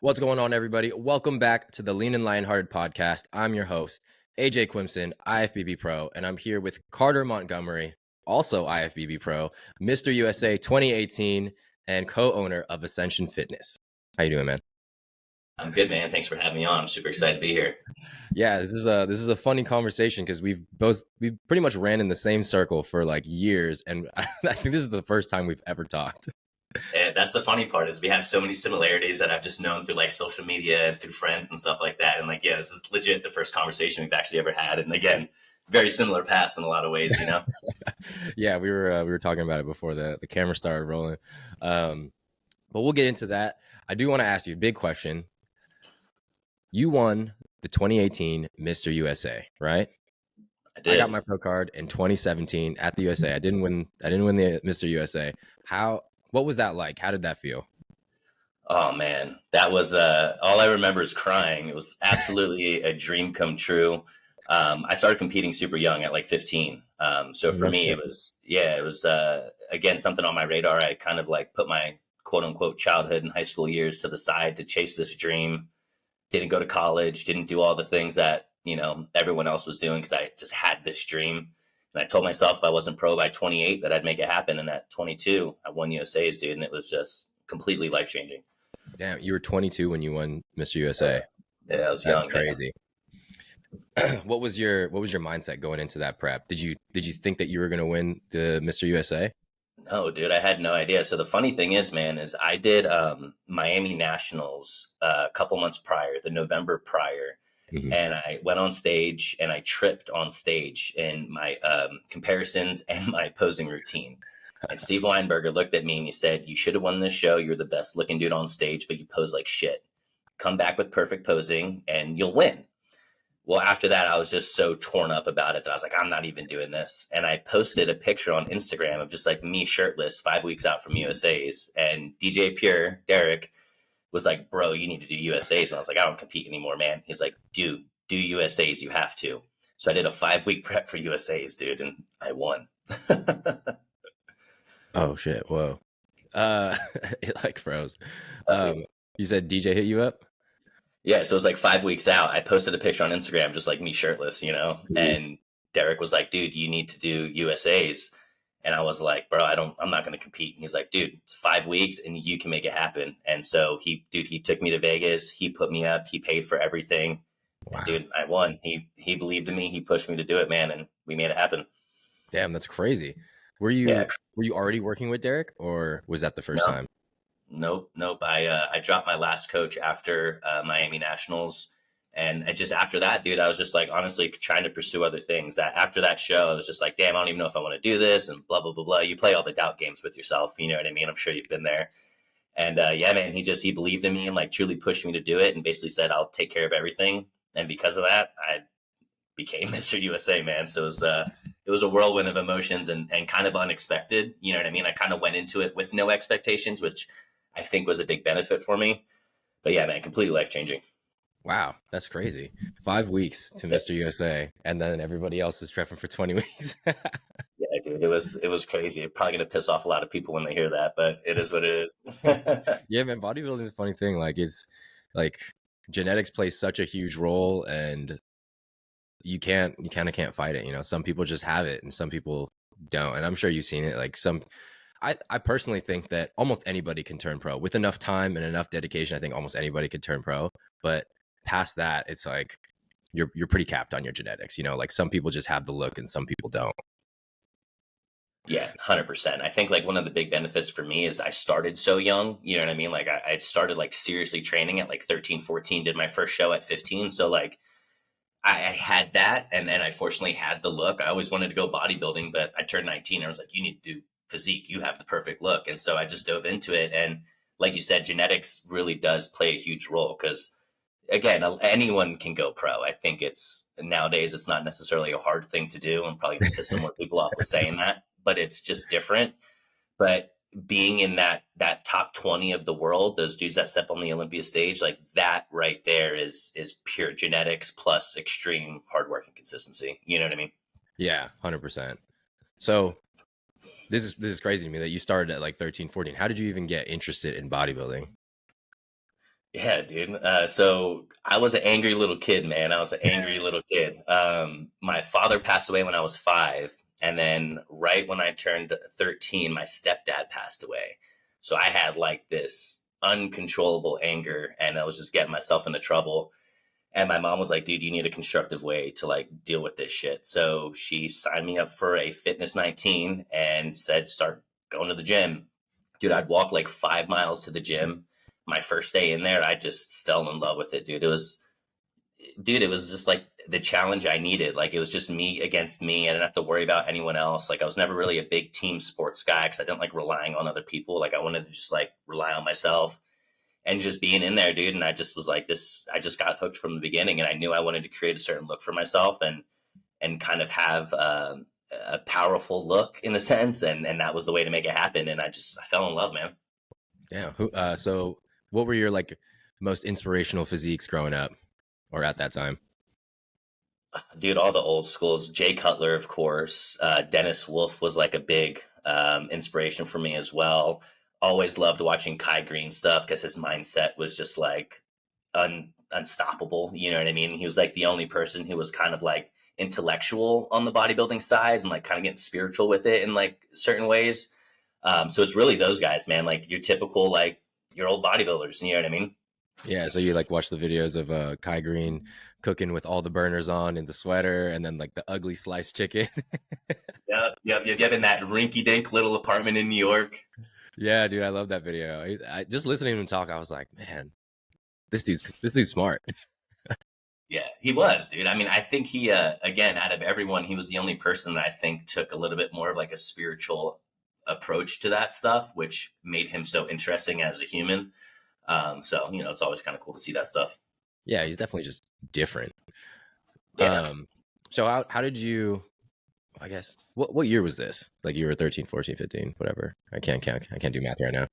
What's going on, everybody? Welcome back to the Lean and Lionhearted podcast. I'm your host, AJ Quimson, IFBB Pro, and I'm here with Carter Montgomery, also IFBB Pro, Mr. USA 2018, and co-owner of Ascension Fitness. How you doing, man? I'm good, man. Thanks for having me on. I'm super excited to be here. Yeah, this is a funny conversation because we've pretty much ran in the same circle for like years, and I think this is the first time we've ever talked. And that's the funny part is we have so many similarities that I've just known through like social media and through friends and stuff like that. And like, yeah, this is legit the first conversation we've actually ever had. And again, very similar paths in a lot of ways, you know? Yeah, we were talking about it before the camera started rolling, but we'll get into that. I do want to ask you a big question. You won the 2018 Mr. USA, right? I did. I got my pro card in 2017 at the USA. I didn't win the Mr. USA. What was that like? How did that feel? Oh man, that was all I remember is crying. It was absolutely a dream come true. I started competing super young at like 15. So for me, it was again something on my radar. I kind of like put my quote unquote childhood and high school years to the side to chase this dream. Didn't go to college, didn't do all the things that, everyone else was doing because I just had this dream. And I told myself if I wasn't pro by 28 that I'd make it happen. And at 22, I won USA's, dude. And it was just completely life-changing. Damn, you were 22 when you won Mr. USA. Yeah, I was young. That's crazy. What was your mindset going into that prep? Did you think that you were going to win the Mr. USA? No, dude, I had no idea. So the funny thing is, man, is I did Miami Nationals a couple months prior, the November prior. Mm-hmm. And I went on stage and I tripped on stage in my comparisons and my posing routine. And Steve Weinberger looked at me and he said, "You should have won this show. You're the best looking dude on stage, but you pose like shit. Come back with perfect posing and you'll win." Well, after that, I was just so torn up about it that I was like, I'm not even doing this. And I posted a picture on Instagram of just like me shirtless 5 weeks out from USA's. And DJ Pure, Derek, was like, "Bro, you need to do USA's." And I was like, "I don't compete anymore, man." He's like, do USA's. You have to. So I did a 5-week prep for USA's, dude. And I won. Oh, shit. Whoa. It like froze. You said DJ hit you up? Yeah, so it was like 5 weeks out. I posted a picture on Instagram, just like me shirtless, Mm-hmm. And Derek was like, "Dude, you need to do USA's." And I was like, "Bro, I'm not going to compete." And he's like, "Dude, it's 5 weeks and you can make it happen." And so he took me to Vegas. He put me up. He paid for everything. Wow. And dude, I won. He believed in me. He pushed me to do it, man. And we made it happen. Damn, that's crazy. Were you already working with Derek or was that the first time? Nope. I dropped my last coach after Miami Nationals. And just after that, dude, I was just like, honestly, trying to pursue other things. That after that show, I was just like, damn, I don't even know if I want to do this and blah, blah, blah, blah. You play all the doubt games with yourself. You know what I mean? I'm sure you've been there. And yeah, man, he believed in me and like truly pushed me to do it and basically said, "I'll take care of everything." And because of that, I became Mr. USA, man. So it was a whirlwind of emotions and kind of unexpected. You know what I mean? I kind of went into it with no expectations, which I think was a big benefit for me. But yeah, man, completely life-changing. Wow, that's crazy. 5 weeks to Mr. USA, and then everybody else is prepping for 20 weeks. Yeah, dude, it was crazy. It's probably going to piss off a lot of people when they hear that, but it is what it is. Yeah, man, bodybuilding is a funny thing. Like, it's like genetics plays such a huge role, and you kind of can't fight it. You know, some people just have it, and some people don't. And I'm sure you've seen it. Like I personally think that almost anybody can turn pro with enough time and enough dedication. I think almost anybody could turn pro, but past that, it's like you're pretty capped on your genetics. You know, like some people just have the look and some people don't. Yeah, 100%. I think like one of the big benefits for me is I started so young, you know what I mean? Like I started like seriously training at like 13, 14, did my first show at 15. So like I had that. And then I fortunately had the look. I always wanted to go bodybuilding, but I turned 19 and I was like, "You need to do physique. You have the perfect look." And so I just dove into it. And like you said, genetics really does play a huge role because again, anyone can go pro. I think nowadays it's not necessarily a hard thing to do. I'm probably going to piss some more people off with saying that, but it's just different. But being in that top 20 of the world, those dudes that step on the Olympia stage, like that right there is pure genetics plus extreme hard work and consistency. You know what I mean? Yeah, 100%. So this is crazy to me that you started at like 13, 14. How did you even get interested in bodybuilding? Yeah, dude. So I was an angry little kid, man. I was an angry little kid. My father passed away when I was 5, and then right when I turned 13, my stepdad passed away. So I had like this uncontrollable anger, and I was just getting myself into trouble. And my mom was like, "Dude, you need a constructive way to like deal with this shit." So she signed me up for a Fitness 19 and said, "Start going to the gym." Dude, I'd walk like 5 miles to the gym. My first day in there, I just fell in love with it, dude. It was just like the challenge I needed. Like it was just me against me. I didn't have to worry about anyone else. Like I was never really a big team sports guy because I didn't like relying on other people. Like I wanted to just like rely on myself and just being in there, dude. And I just was like this. I just got hooked from the beginning, and I knew I wanted to create a certain look for myself and kind of have a powerful look in a sense, and that was the way to make it happen. And I fell in love, man. Yeah. So what were your like most inspirational physiques growing up or at that time? Dude, all the old schools. Jay Cutler, of course. Dennis Wolf was like a big inspiration for me as well. Always loved watching Kai Green stuff because his mindset was just like unstoppable. You know what I mean? He was like the only person who was kind of like intellectual on the bodybuilding side and like kind of getting spiritual with it in like certain ways. So it's really those guys, man. Like your typical like your old bodybuilders. You know what I mean? Yeah, so you like watch the videos of Kai Green cooking with all the burners on in the sweater and then like the ugly sliced chicken. Yep. In that rinky dink little apartment in New York. Yeah, dude, I love that video. I just listening to him talk, I was like, man, this dude's smart. Yeah, he was, dude. I mean, I think he, again, out of everyone, he was the only person that I think took a little bit more of like a spiritual approach to that stuff, which made him so interesting as a human. So, it's always kind of cool to see that stuff. Yeah, he's definitely just different. Yeah. So how did you, I guess, what year was this? Like you were 13, 14, 15, whatever. I can't count. I can't do math right now.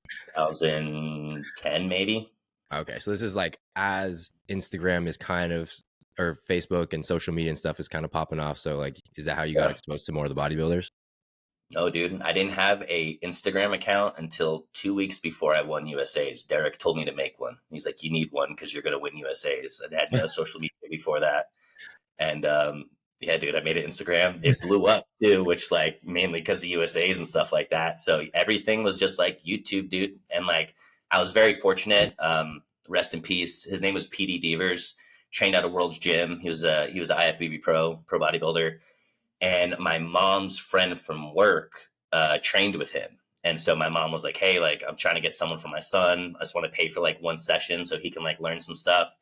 2010, maybe. Okay, so this is like as Instagram is kind of, or Facebook and social media and stuff is kind of popping off. So like, is that how you got Yeah. exposed to more of the bodybuilders? No, dude, I didn't have a Instagram account until 2 weeks before I won USA's. Derek told me to make one. He's like, "You need one because you're going to win USA's." I had no social media before that. And yeah, dude, I made an Instagram. It blew up too, which like mainly because of USA's and stuff like that. So everything was just like YouTube, dude. And like I was very fortunate. Rest in peace. His name was PD Devers. Trained out of World's Gym. He was IFBB pro bodybuilder. And my mom's friend from work trained with him. And so my mom was like, "Hey, like I'm trying to get someone for my son. I just want to pay for like one session so he can like learn some stuff."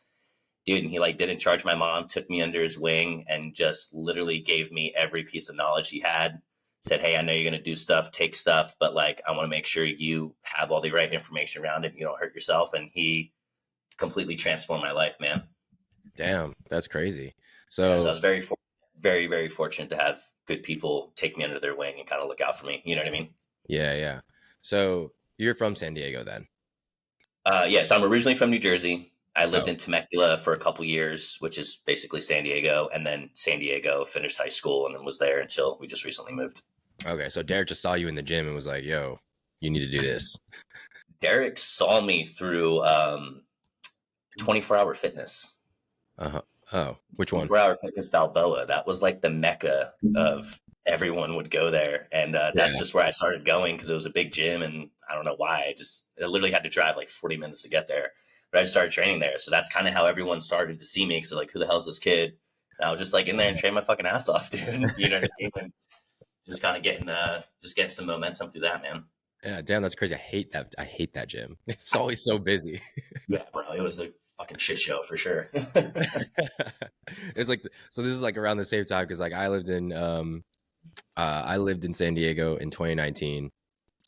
Dude, and he like didn't charge my mom, took me under his wing and just literally gave me every piece of knowledge he had. Said, "Hey, I know you're going to do stuff, take stuff, but like I want to make sure you have all the right information around it and you don't hurt yourself." And he completely transformed my life, man. Damn, that's crazy. Yeah, so I So was very, very fortunate to have good people take me under their wing and kind of look out for me. You know what I mean? yeah, yeah. So you're from San Diego then? So I'm originally from New Jersey. I lived Oh, in Temecula for a couple years, which is basically San Diego, and then San Diego finished high school and then was there until we just recently moved. okay. So Derek just saw you in the gym and was like, "Yo, you need to do this." Derek saw me through 24-hour fitness. Uh-huh. Oh, which one? 24-hour fitness Balboa. That was like the mecca of everyone would go there. And that's Yeah. just where I started going because it was a big gym. And I don't know why. I literally had to drive like 40 minutes to get there. But I just started training there. So that's kind of how everyone started to see me because they're like, "Who the hell's this kid?" And I was just like in there and train my fucking ass off, dude. You know what I mean? And just kind of getting some momentum through that, man. Yeah, damn, that's crazy. I hate that gym. It's always so busy. Yeah, bro. It was a fucking shit show for sure. It's like so this is like around the same time because like I lived in San Diego in 2019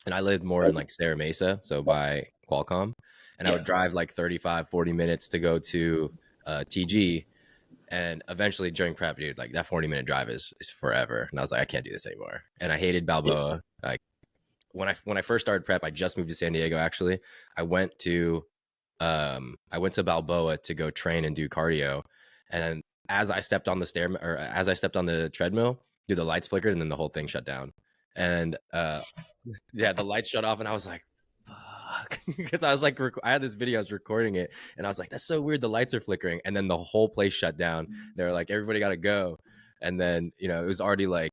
and I lived more in like Serra Mesa, so by Qualcomm. And I would Yeah. drive like 35, 40 minutes to go to TG. And eventually during prep, dude, like that 40-minute drive is forever. And I was like, I can't do this anymore. And I hated Yeah. Balboa. Like when I first started prep, I just moved to San Diego actually. I went to I went to Balboa to go train and do cardio. And as I stepped on the as I stepped on the treadmill, dude, the lights flickered and then the whole thing shut down. And yeah, the lights shut off and I was like, fuck. fuck? Because I was like, I had this video, I was recording it, and I was like, that's so weird. The lights are flickering, and then the whole place shut down. They were like, everybody got to go, and then it was already like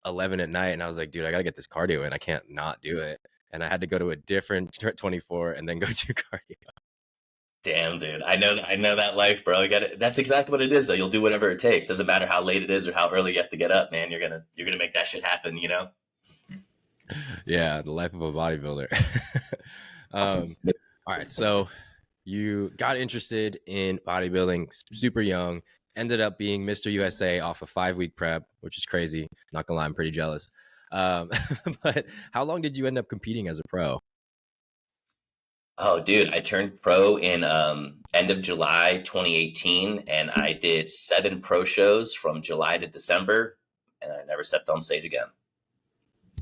11 at night, and I was like, dude, I gotta get this cardio in. I can't not do it, and I had to go to a different 24 and then go to cardio. Damn, dude. I know that life, bro. That's exactly what it is, though. You'll do whatever it takes. Doesn't matter how late it is or how early you have to get up, man. You're gonna make that shit happen, you know? Yeah, the life of a bodybuilder. All right, so you got interested in bodybuilding super young, ended up being Mr. USA off a 5-week prep, which is crazy. Not gonna lie, I'm pretty jealous. But how long did you end up competing as a pro? Oh, dude, I turned pro in end of July 2018, and I did 7 pro shows from July to December, and I never stepped on stage again.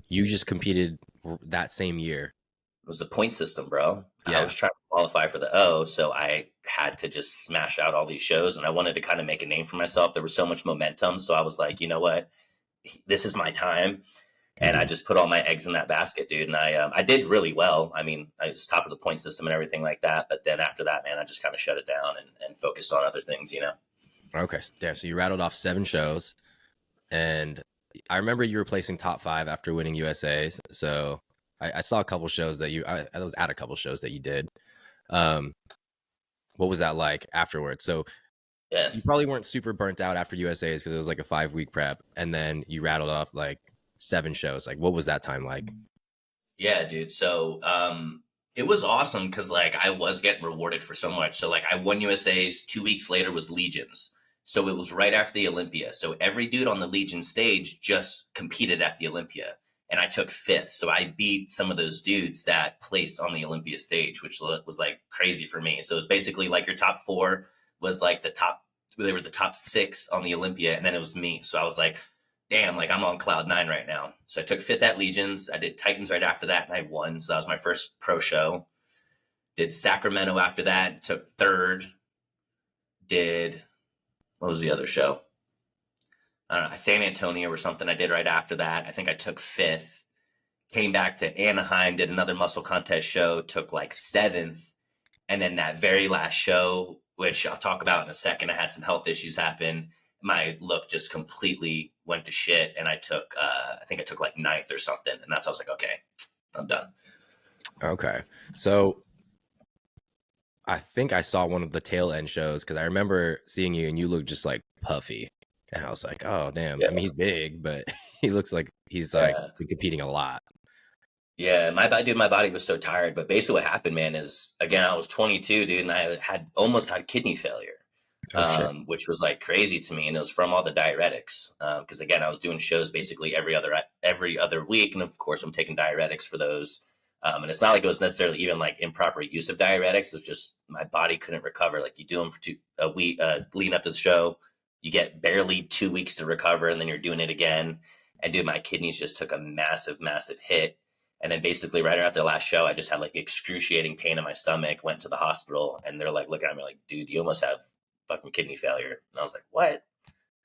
You just competed that same year. It was a point system, bro. Yeah. I was trying to qualify for the O, so I had to just smash out all these shows, and I wanted to kind of make a name for myself. There was so much momentum, so I was like, you know what? This is my time. And I just put all my eggs in that basket, dude. And I did really well. I mean, I was top of the point system and everything like that. But then after that, man, I just kind of shut it down and focused on other things, you know? Okay. Yeah. So you rattled off 7 shows, and I remember you were placing top 5 after winning USA's. So I saw a couple shows that I was at a couple shows that you did. What was that like afterwards? So Yeah. you probably weren't super burnt out after USA's because it was like a 5-week prep, and then you rattled off like 7 shows. Like, what was that time like? Yeah, dude. So it was awesome because like I was getting rewarded for so much. So like I won USA's, 2 weeks later was Legions. So it was right after the Olympia. So every dude on the Legion stage just competed at the Olympia. And I took 5th. So I beat some of those dudes that placed on the Olympia stage, which was like crazy for me. So it was basically like your top 4 was like they were the top 6 on the Olympia. And then it was me. So I was like, damn, like I'm on cloud 9 right now. So I took 5th at Legions. I did Titans right after that, and I won. So that was my first pro show. Did Sacramento after that, took 3rd. What was the other show? I don't know, San Antonio or something I did right after that. I think I took 5th. Came back to Anaheim, did another muscle contest show, took like 7th. And then that very last show, which I'll talk about in a second, I had some health issues happen. My look just completely went to shit, and I think I took like 9th or something, and that's I was like, okay, I'm done. Okay, so I think I saw one of the tail end shows because I remember seeing you, and you look just like puffy, and I was like, oh damn. Yeah. I mean, he's big, but he looks like he's like competing a lot. Yeah, my body was so tired. But basically, what happened, man, is again I was 22, dude, and I almost had kidney failure. Which was like crazy to me, and it was from all the diuretics. Because again, I was doing shows basically every other week, and of course, I'm taking diuretics for those. And it's not like it was necessarily even like improper use of diuretics. It's just my body couldn't recover. Like you do them for a week, leading up to the show, you get barely 2 weeks to recover, and then you're doing it again. And dude, my kidneys just took a massive, massive hit. And then basically right after the last show, I just had like excruciating pain in my stomach. Went to the hospital, and they're like looking at me like, "Dude, you almost have fucking kidney failure." And I was like, what?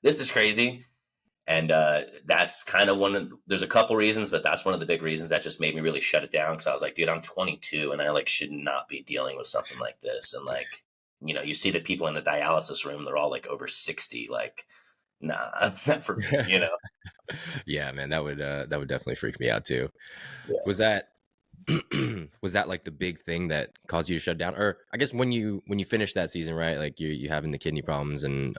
This is crazy. And that's kind of there's a couple reasons, but that's one of the big reasons that just made me really shut it down. Cause I was like, dude, I'm 22 and I like should not be dealing with something like this. And like, you see the people in the dialysis room, they're all like over 60, like, nah, not for me, Yeah, man, that would definitely freak me out too. Yeah. Was that like the big thing that caused you to shut down? Or I guess when you finished that season, right? Like you having the kidney problems and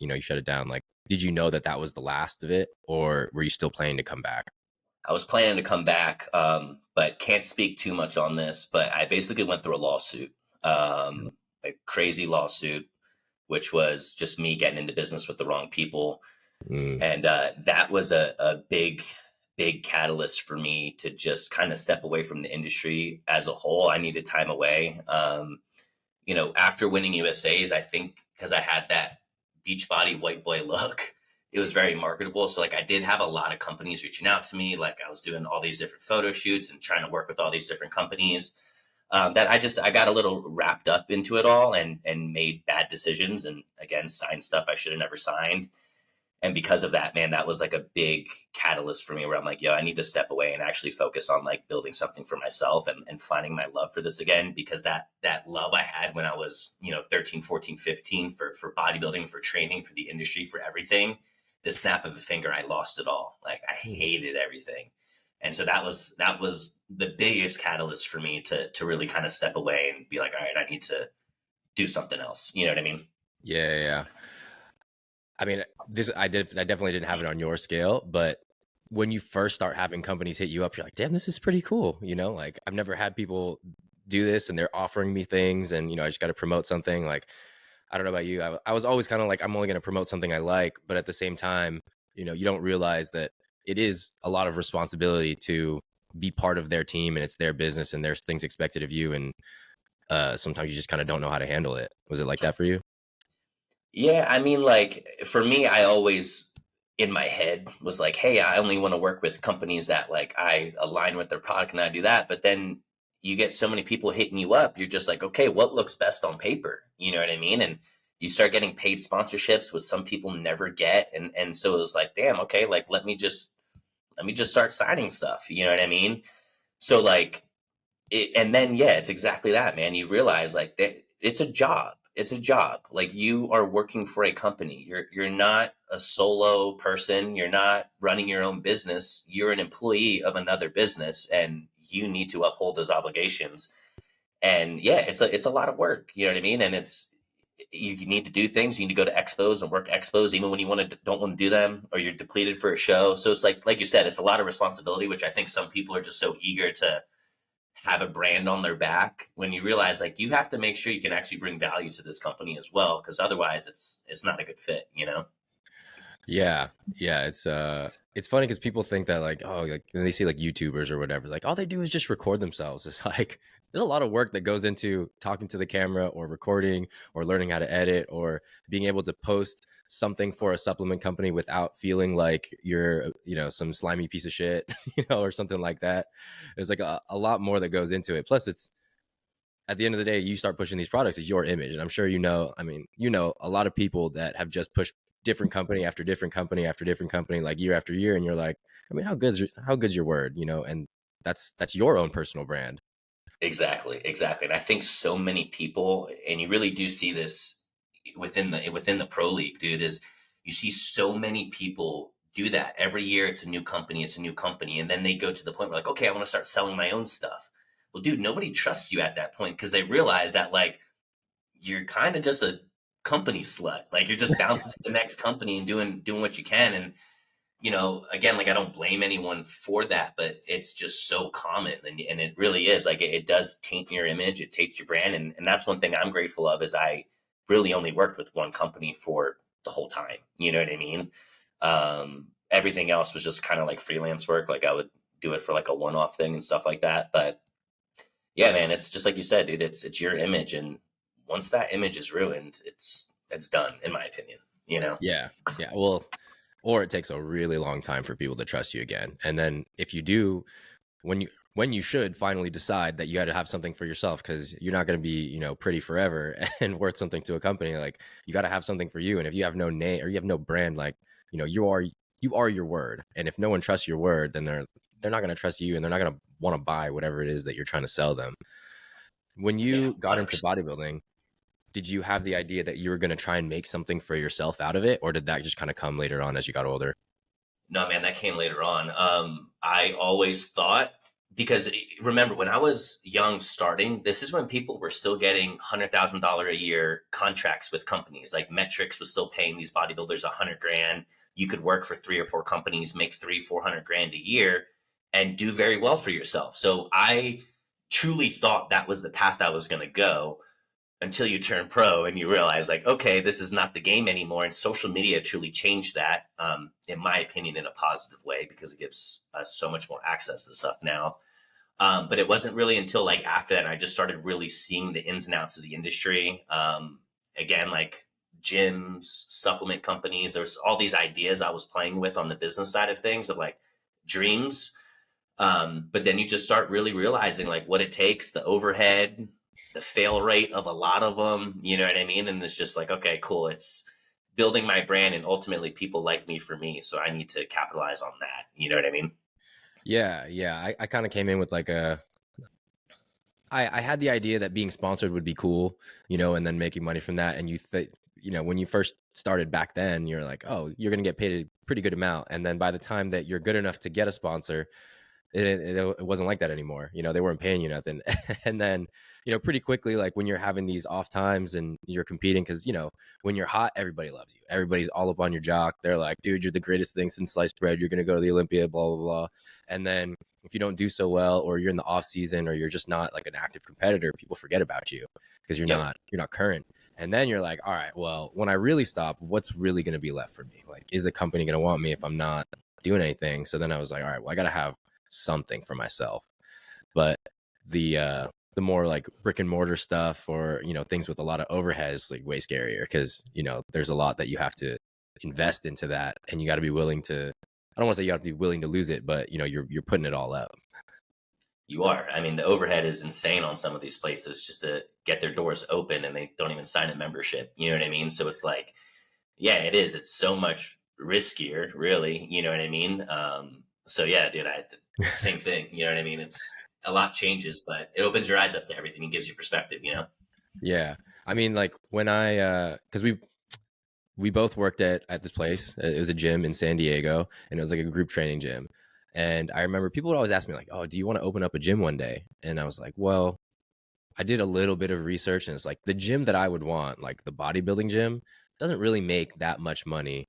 you shut it down. Like, did you know that was the last of it, or were you still planning to come back? I was planning to come back, but can't speak too much on this. But I basically went through a lawsuit, a crazy lawsuit, which was just me getting into business with the wrong people. And that was a big catalyst for me to just kind of step away from the industry as a whole. I needed time away. After winning USA's, I think because I had that Beachbody white boy look, it was very marketable. So like I did have a lot of companies reaching out to me. Like I was doing all these different photo shoots and trying to work with all these different companies. That I got a little wrapped up into it all and made bad decisions and again signed stuff I should have never signed. And because of that, man, that was like a big catalyst for me where I'm like, yo, I need to step away and actually focus on like building something for myself and finding my love for this again. Because that love I had when I was, 13, 14, 15 for bodybuilding, for training, for the industry, for everything, the snap of a finger, I lost it all. Like I hated everything. And so that was the biggest catalyst for me to really kind of step away and be like, all right, I need to do something else. You know what I mean? Yeah, yeah. I mean, I definitely didn't have it on your scale, but when you first start having companies hit you up, you're like, damn, this is pretty cool. Like I've never had people do this and they're offering me things, and I just got to promote something. Like, I don't know about you. I was always kind of like, I'm only going to promote something I like, but at the same time, you don't realize that it is a lot of responsibility to be part of their team, and it's their business and there's things expected of you. And sometimes you just kind of don't know how to handle it. Was it like that for you? Yeah, I mean, like for me, I always in my head was like, hey, I only want to work with companies that like I align with their product and I do that. But then you get so many people hitting you up, you're just like, okay, what looks best on paper? You know what I mean? And you start getting paid sponsorships, which some people never get. And so it was like, damn, okay, like let me just start signing stuff. You know what I mean? So like and then yeah, it's exactly that, man. You realize like that it's a job. It's a job. Like you are working for a company. You're not a solo person. You're not running your own business. You're an employee of another business, and you need to uphold those obligations. And yeah, it's a lot of work. You know what I mean? And it's you need to do things. You need to go to expos and work expos, even when you don't want to do them, or you're depleted for a show. So it's like you said, it's a lot of responsibility, which I think some people are just so eager to have a brand on their back, when you realize like you have to make sure you can actually bring value to this company as well, because otherwise it's not a good fit. Yeah, yeah. It's funny because people think that like, oh, like when they see like YouTubers or whatever, like all they do is just record themselves. It's like there's a lot of work that goes into talking to the camera or recording or learning how to edit or being able to post something for a supplement company without feeling like you're, some slimy piece of shit, or something like that. There's like a lot more that goes into it. Plus it's at the end of the day, you start pushing these products is your image. And I'm sure, I mean, a lot of people that have just pushed different company after different company after different company, like year after year. And you're like, I mean, how good's your word, and that's your own personal brand. Exactly. And I think so many people, and you really do see this within the pro league, dude, is you see so many people do that every year. It's a new company, and then they go to the point where like, okay, I want to start selling my own stuff. Well, dude, nobody trusts you at that point, because they realize that like you're kind of just a company slut. Like you're just bouncing to the next company and doing what you can. And again, like I don't blame anyone for that, but it's just so common, and it really is like it does taint your image, it taints your brand, and that's one thing I'm grateful of is I really only worked with one company for the whole time. You know what I mean? Everything else was just kind of like freelance work. Like I would do it for like a one-off thing and stuff like that. But yeah, man, it's just like you said, dude. It's your image, and once that image is ruined, it's done, in my opinion. You know? Yeah. Yeah. Well, or it takes a really long time for people to trust you again. And then if you do, when you should finally decide that you got to have something for yourself, because you're not going to be pretty forever and worth something to a company, like you got to have something for you. And if you have no name or you have no brand, like you are your word. And if no one trusts your word, then they're not going to trust you, and they're not going to want to buy whatever it is that you're trying to sell them. When Yeah, you got into 100%. bodybuilding, did you have the idea that you were going to try and make something for yourself out of it, or did that just kind of come later on as you got older? No, man, that came later on. I always thought, because remember when I was young starting, this is when people were still getting $100,000 a year contracts with companies. Like Metrics was still paying these bodybuilders 100 grand. You could work for 3 or 4 companies, make 300-400 grand a year, and do very well for yourself. So I truly thought that was the path I was going to go, until you turn pro and you realize like, okay, this is not the game anymore. And social media truly changed that, in my opinion, in a positive way, because it gives us so much more access to stuff now. But it wasn't really until like after that I just started really seeing the ins and outs of the industry. Again, like gyms, supplement companies, there's all these ideas I was playing with on the business side of things, of like dreams. But then you just start really realizing like what it takes, the overhead, the fail rate of a lot of them, you know what I mean? And it's just like, okay, cool. building my brand, and ultimately people like me for me. So I need to capitalize on that. You know what I mean? Yeah, yeah. I kind of came in with like I had the idea that being sponsored would be cool, and then making money from that. And when you first started back then, you're like, oh, you're gonna get paid a pretty good amount. And then by the time that you're good enough to get a sponsor, it wasn't like that anymore. They weren't paying you nothing. And then, pretty quickly, like when you're having these off times and you're competing, because, when you're hot, everybody loves you. Everybody's all up on your jock. They're like, dude, you're the greatest thing since sliced bread. You're going to go to the Olympia, blah, blah, blah. And then if you don't do so well, or you're in the off season, or you're just not like an active competitor, people forget about you because you're Yep. not current. And then you're like, all right, well, when I really stop, what's really going to be left for me? Like, is the company going to want me if I'm not doing anything? So then I was like, all right, well, I got to have something for myself. But the more like brick and mortar stuff, or things with a lot of overheads, like way scarier, because there's a lot that you have to invest into that, and you got to be willing to, I don't want to say you have to be willing to lose it, but you're putting it all out. You are. I mean, the overhead is insane on some of these places just to get their doors open, and they don't even sign a membership. You know what I mean? So it's like, yeah, it is. It's so much riskier, really. You know what I mean? So yeah, dude, same thing. You know what I mean? It's a lot changes, but it opens your eyes up to everything and gives you perspective. You know? Yeah, I mean, like when I because we both worked at this place. It was a gym in San Diego, and it was like a group training gym. And I remember people would always ask me like, oh, do you want to open up a gym one day? And I was like, well, I did a little bit of research, and it's like the gym that I would want, like the bodybuilding gym, doesn't really make that much money.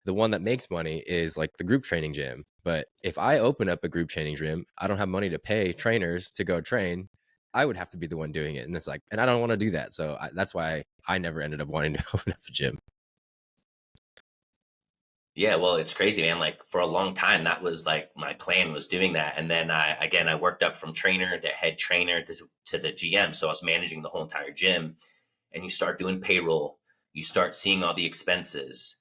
The one that makes money is like the group training gym. But if I open up a group training gym, I don't have money to pay trainers to go train. I would have to be the one doing it. And it's like, and I don't want to do that. So that's why I never ended up wanting to open up a gym. Yeah, well, it's crazy, man. Like for a long time, that was like my plan was doing that, and then I worked up from trainer to head trainer to the GM, so I was managing the whole entire gym. And you start doing payroll, you start seeing all the expenses.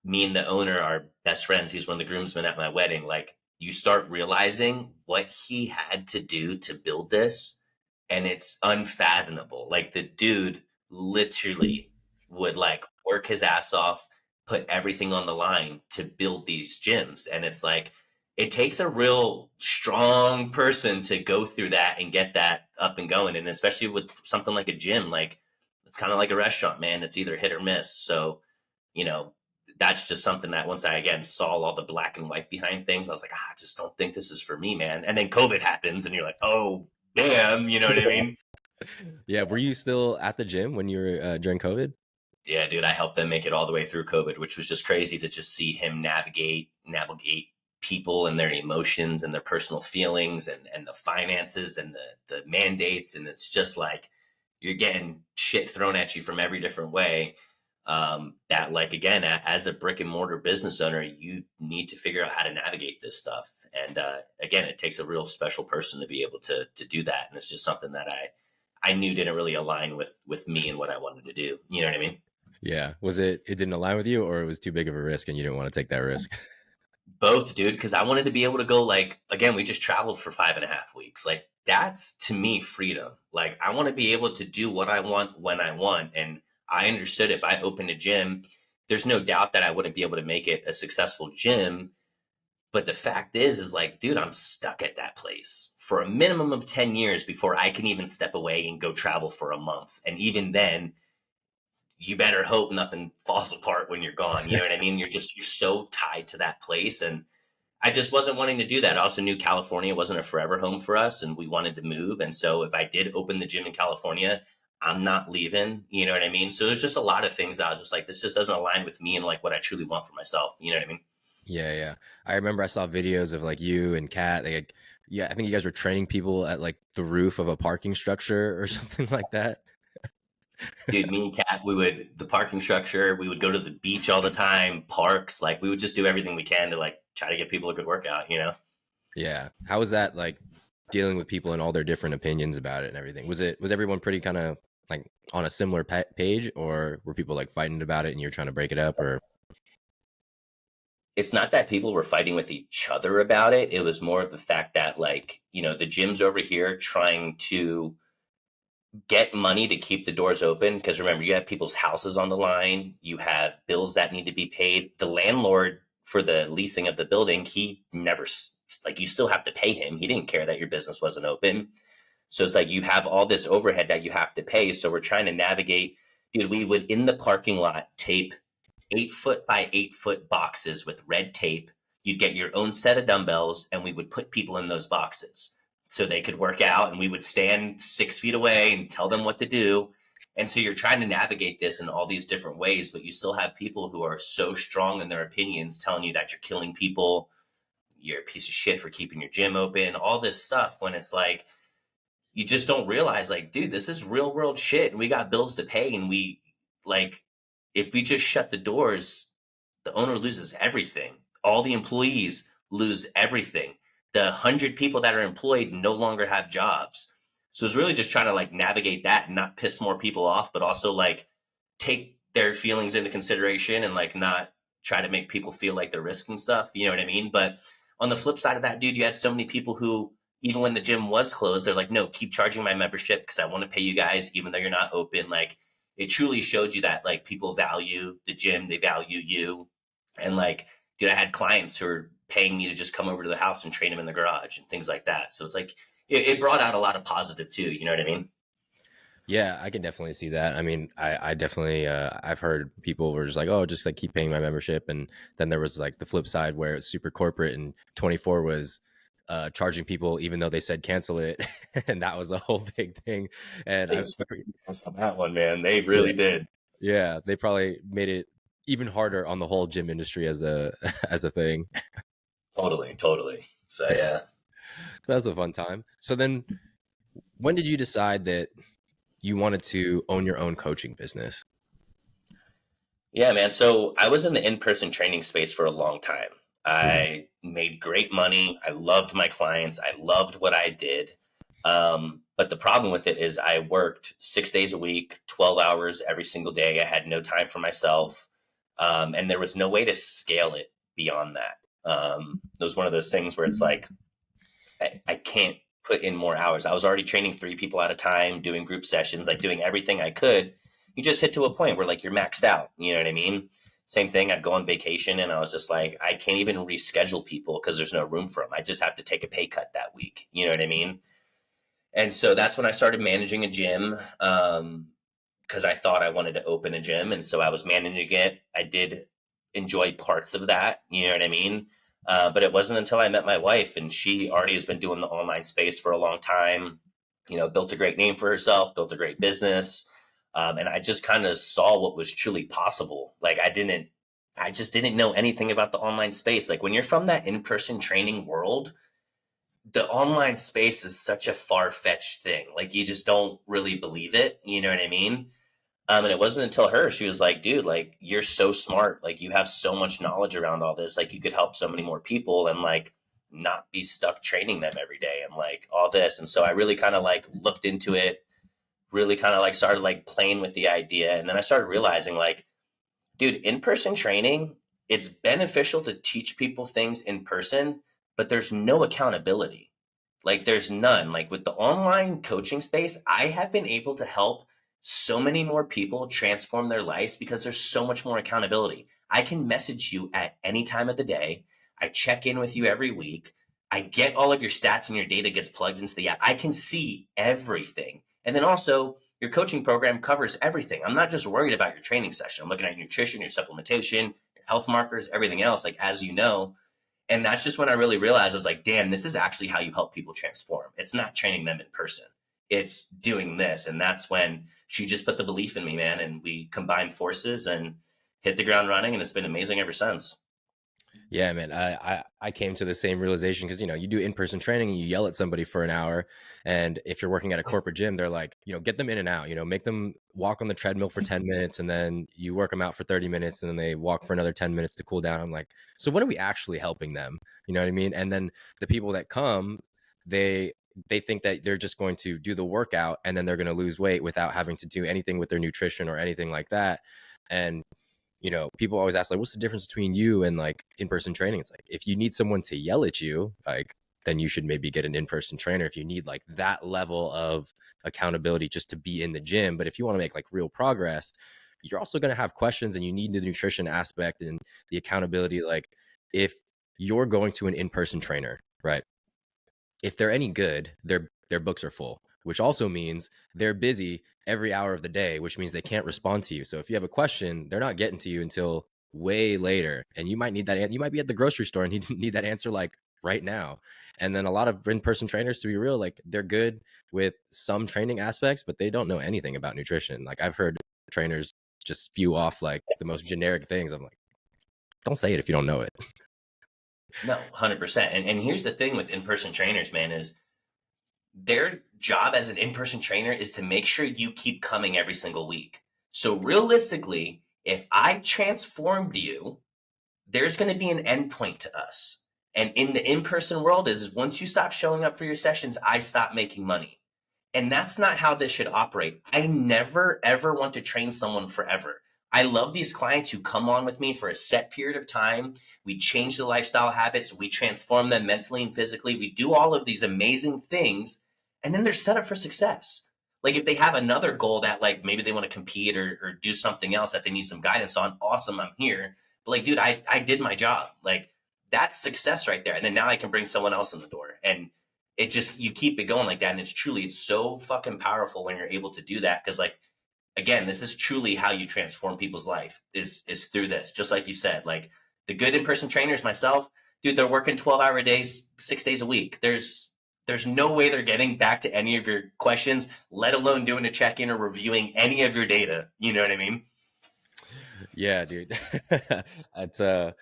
Me and the owner are best friends. He's one of the groomsmen at my wedding. Like you start realizing what he had to do to build this, and it's unfathomable. Like the dude literally would like work his ass off, put everything on the line to build these gyms. And it's like it takes a real strong person to go through that and get that up and going. And especially with something like a gym, like it's kind of like a restaurant, man. It's either hit or miss. So, you know, that's just something that once I again saw all the black and white behind things, I was like, I just don't think this is for me, man. And then COVID happens and you're like, oh, damn, you know what I mean? Yeah. Were you still at the gym when you were during COVID? Yeah, dude, I helped them make it all the way through COVID, which was just crazy to just see him navigate people and their emotions and their personal feelings and the finances and the mandates. And it's just like you're getting shit thrown at you from every different way. That like again, as a brick and mortar business owner, you need to figure out how to navigate this stuff. And again, it takes a real special person to be able to do that. And it's just something that I knew didn't really align with me and what I wanted to do. You know what I mean? Yeah. Was it didn't align with you, or it was too big of a risk and you didn't want to take that risk? Both, dude, because I wanted to be able to go, like, again, we just traveled for 5.5 weeks. Like, that's to me freedom. Like, I want to be able to do what I want when I want. And I understood if I opened a gym, there's no doubt that I wouldn't be able to make it a successful gym. But the fact is like, dude, I'm stuck at that place for a minimum of 10 years before I can even step away and go travel for a month. And even then, you better hope nothing falls apart when you're gone. You know what I mean? You're so tied to that place. And I just wasn't wanting to do that. I also knew California wasn't a forever home for us and we wanted to move. And so if I did open the gym in California, I'm not leaving. You know what I mean? So there's just a lot of things that I was just like, this just doesn't align with me and like what I truly want for myself. You know what I mean? Yeah, yeah. I remember I saw videos of like you and Kat. Yeah, I think you guys were training people at like the roof of a parking structure or something like that. Dude, me and Kat, the parking structure, we would go to the beach all the time, parks, like we would just do everything we can to like try to get people a good workout, you know? Yeah. How was that like dealing with people and all their different opinions about it and everything? Was everyone pretty kind of like on a similar page, or were people like fighting about it and you're trying to break it up, or? It's not that people were fighting with each other about it. It was more of the fact that like, you know, the gyms over here trying to get money to keep the doors open, because remember, you have people's houses on the line, you have bills that need to be paid. The landlord for the leasing of the building, he never, like, you still have to pay him. He didn't care that your business wasn't open. So it's like you have all this overhead that you have to pay. So we're trying to navigate. Dude, we would in the parking lot tape 8 foot by 8 foot boxes with red tape. You'd get your own set of dumbbells, and we would put people in those boxes so they could work out, and we would stand 6 feet away and tell them what to do. And so you're trying to navigate this in all these different ways, but you still have people who are so strong in their opinions telling you that you're killing people, you're a piece of shit for keeping your gym open, all this stuff, when it's like, you just don't realize, like, dude, this is real world shit, and we got bills to pay, and we, like, if we just shut the doors, the owner loses everything. All the employees lose everything. The 100 people that are employed no longer have jobs. So it's really just trying to like navigate that and not piss more people off, but also like take their feelings into consideration and like not try to make people feel like they're risking stuff. You know what I mean? But on the flip side of that, dude, you had so many people who, even when the gym was closed, they're like, no, keep charging my membership because I want to pay you guys, even though you're not open. Like, it truly showed you that like people value the gym, they value you. And like, dude, I had clients who are paying me to just come over to the house and train them in the garage and things like that. So it's like, it brought out a lot of positive too. You know what I mean? Yeah, I can definitely see that. I mean, I definitely, I've heard people were just like, oh, just like keep paying my membership. And then there was like the flip side where it's super corporate, and 24 was charging people even though they said cancel it. And that was a whole big thing. And They on that one, man. They really yeah, did. yeah, they probably made it even harder on the whole gym industry as a as a thing. Totally, totally. So yeah. That was a fun time. So then when did you decide that you wanted to own your own coaching business? Yeah, man. So I was in the in-person training space for a long time. I made great money. I loved my clients. I loved what I did. But the problem with it is I worked 6 days a week, 12 hours every single day. I had no time for myself. And there was no way to scale it beyond that. It was one of those things where it's like, I can't put in more hours. I was already training 3 people at a time, doing group sessions, like doing everything I could. You just hit to a point where like you're maxed out. You know what I mean? Same thing. I'd go on vacation and I was just like, I can't even reschedule people because there's no room for them. I just have to take a pay cut that week. You know what I mean? And so that's when I started managing a gym, because I thought I wanted to open a gym. And so I was managing it. I did enjoy parts of that. You know what I mean? But it wasn't until I met my wife, and she already has been doing the online space for a long time, you know, built a great name for herself, built a great business. And I just kind of saw what was truly possible. Like I just didn't know anything about the online space. Like when you're from that in-person training world, the online space is such a far-fetched thing. Like you just don't really believe it. You know what I mean? And it wasn't until she was like, dude, like you're so smart. Like you have so much knowledge around all this. Like you could help so many more people and like not be stuck training them every day and like all this. And so I really kind of like looked into it, really kind of like started like playing with the idea. And then I started realizing like, dude, in-person training, it's beneficial to teach people things in person, but there's no accountability. Like there's none. Like with the online coaching space, I have been able to help so many more people transform their lives because there's so much more accountability. I can message you at any time of the day. I check in with you every week. I get all of your stats and your data gets plugged into the app. I can see everything. And then also your coaching program covers everything. I'm not just worried about your training session. I'm looking at your nutrition, your supplementation, your health markers, everything else, like as you know. And that's just when I really realized I was like, damn, this is actually how you help people transform. It's not training them in person. It's doing this. And that's when she just put the belief in me, man. And we combined forces and hit the ground running. And it's been amazing ever since. Yeah, man. I came to the same realization because, you know, you do in-person training and you yell at somebody for an hour. And if you're working at a corporate gym, they're like, you know, get them in and out, you know, make them walk on the treadmill for 10 minutes and then you work them out for 30 minutes and then they walk for another 10 minutes to cool down. I'm like, so when are we actually helping them? You know what I mean? And then the people that come, they think that they're just going to do the workout and then they're going to lose weight without having to do anything with their nutrition or anything like that. And you know, people always ask like, what's the difference between you and like in-person training? It's like, if you need someone to yell at you, like then you should maybe get an in-person trainer if you need like that level of accountability just to be in the gym. But if you want to make like real progress, you're also going to have questions, and you need the nutrition aspect and the accountability. Like if you're going to an in-person trainer, right? If they're any good, their books are full, which also means they're busy every hour of the day, which means they can't respond to you. So if you have a question, they're not getting to you until way later, and you might need that. You might be at the grocery store and you need that answer like right now. And then a lot of in-person trainers, to be real, like they're good with some training aspects, but they don't know anything about nutrition. Like I've heard trainers just spew off like the most generic things. I'm like, don't say it if you don't know it. No, 100%. And here's the thing with in-person trainers, man, is their job as an in-person trainer is to make sure you keep coming every single week. So realistically, if I transformed you, there's going to be an endpoint to us. And in the in-person world is once you stop showing up for your sessions, I stop making money. And that's not how this should operate. I never, ever want to train someone forever. I love these clients who come on with me for a set period of time. We change the lifestyle habits. We transform them mentally and physically. We do all of these amazing things. And then they're set up for success. Like if they have another goal that like maybe they want to compete or do something else that they need some guidance on, awesome, I'm here. But like, dude, I did my job. Like that's success right there. And then now I can bring someone else in the door. And it just, you keep it going like that. And it's so fucking powerful when you're able to do that. Cause like, again, this is truly how you transform people's life is through this. Just like you said, like the good in-person trainers, myself, dude, they're working 12-hour days, 6 days a week. There's no way they're getting back to any of your questions, let alone doing a check-in or reviewing any of your data. You know what I mean? Yeah, dude. It's a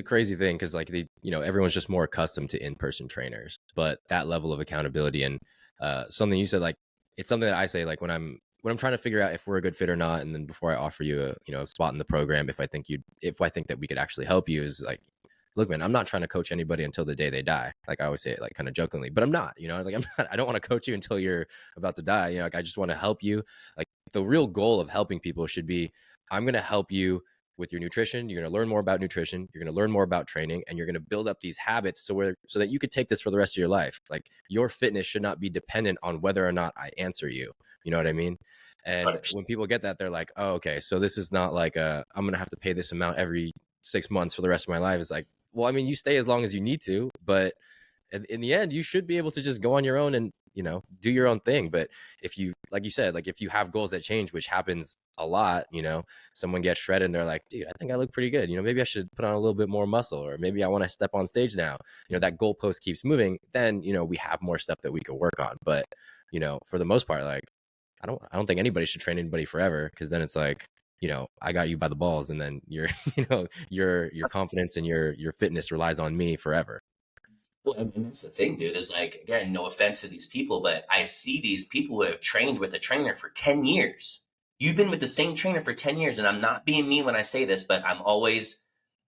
crazy thing because like everyone's just more accustomed to in-person trainers, but that level of accountability and something you said, like it's something that I say like when I'm trying to figure out if we're a good fit or not, and then before I offer you a spot in the program, if I think that we could actually help you, is like, look, man, I'm not trying to coach anybody until the day they die. Like I always say it like kind of jokingly, but I'm not, like I don't want to coach you until you're about to die. Like I just want to help you. Like the real goal of helping people should be, I'm going to help you with your nutrition. You're going to learn more about nutrition. You're going to learn more about training, and you're going to build up these habits so that you could take this for the rest of your life. Like your fitness should not be dependent on whether or not I answer you. You know what I mean? And 100%. when people get that, they're like, oh, okay, so this is not like I'm going to have to pay this amount every 6 months for the rest of my life. It's like, well, I mean, you stay as long as you need to, but in the end, you should be able to just go on your own and, do your own thing. But if you, like you said, like if you have goals that change, which happens a lot, someone gets shredded and they're like, dude, I think I look pretty good. Maybe I should put on a little bit more muscle, or maybe I want to step on stage now. That goalpost keeps moving. Then, we have more stuff that we could work on. But, for the most part, like, I don't think anybody should train anybody forever, because then it's like, I got you by the balls, and then your confidence and your fitness relies on me forever. Well, and that's the thing, dude, is like, again, no offense to these people, but I see these people who have trained with a trainer for 10 years. You've been with the same trainer for 10 years, and I'm not being mean when I say this, but I'm always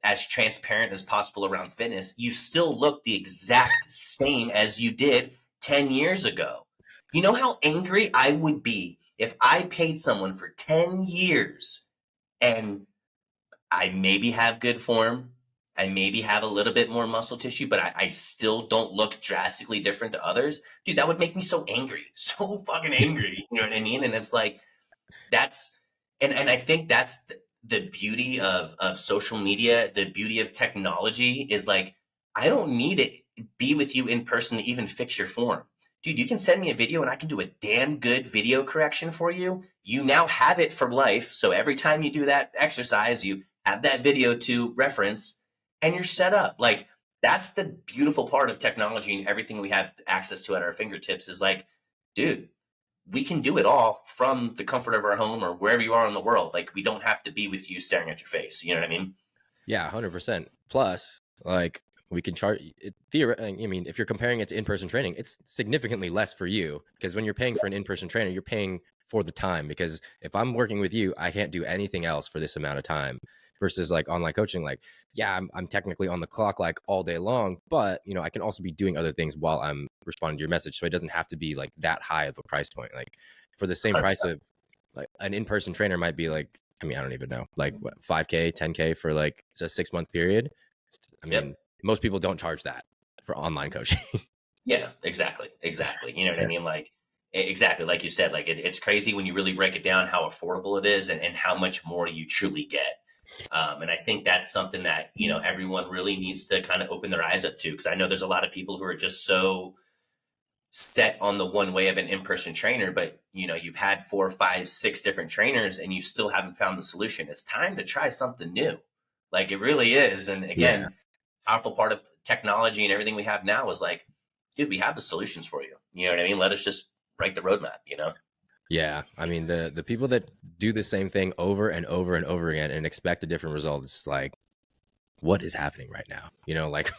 as transparent as possible around fitness. You still look the exact same as you did 10 years ago. You know how angry I would be if I paid someone for 10 years and I maybe have good form, I maybe have a little bit more muscle tissue, but I still don't look drastically different to others. Dude, that would make me so angry, so fucking angry. You know what I mean? And it's like, and I think that's the beauty of social media, the beauty of technology is like, I don't need to be with you in person to even fix your form. Dude, you can send me a video and I can do a damn good video correction for you. You now have it for life. So every time you do that exercise, you have that video to reference and you're set up. Like that's the beautiful part of technology, and everything we have access to at our fingertips is like, dude, we can do it all from the comfort of our home or wherever you are in the world. Like we don't have to be with you staring at your face. You know what I mean? Yeah, 100%. Plus, like we can charge it theoretically. I mean, if you're comparing it to in-person training, it's significantly less for you, because when you're paying for an in-person trainer, you're paying for the time. Because if I'm working with you, I can't do anything else for this amount of time. Versus like online coaching, like, yeah, I'm technically on the clock like all day long, but I can also be doing other things while I'm responding to your message. So it doesn't have to be like that high of a price point. Like for the same price of like an in-person trainer might be like, I mean, I don't even know, like what, 5K, 10K for like a 6-month period. I mean, most people don't charge that. for online coaching. Yeah, exactly. Exactly. You know what I Yeah. mean? Like, exactly. Like you said, like it's crazy when you really break it down how affordable it is and how much more you truly get. And I think that's something that, everyone really needs to kind of open their eyes up to. Cause I know there's a lot of people who are just so set on the one way of an in-person trainer, but you've had 4, 5, 6 different trainers and you still haven't found the solution. It's time to try something new. Like it really is. And Yeah. again, powerful part of technology and everything we have now is like, dude, we have the solutions for you. You know what I mean? Let us just write the roadmap. Yeah. I mean, the people that do the same thing over and over and over again and expect a different result, it's like, what is happening right now? Like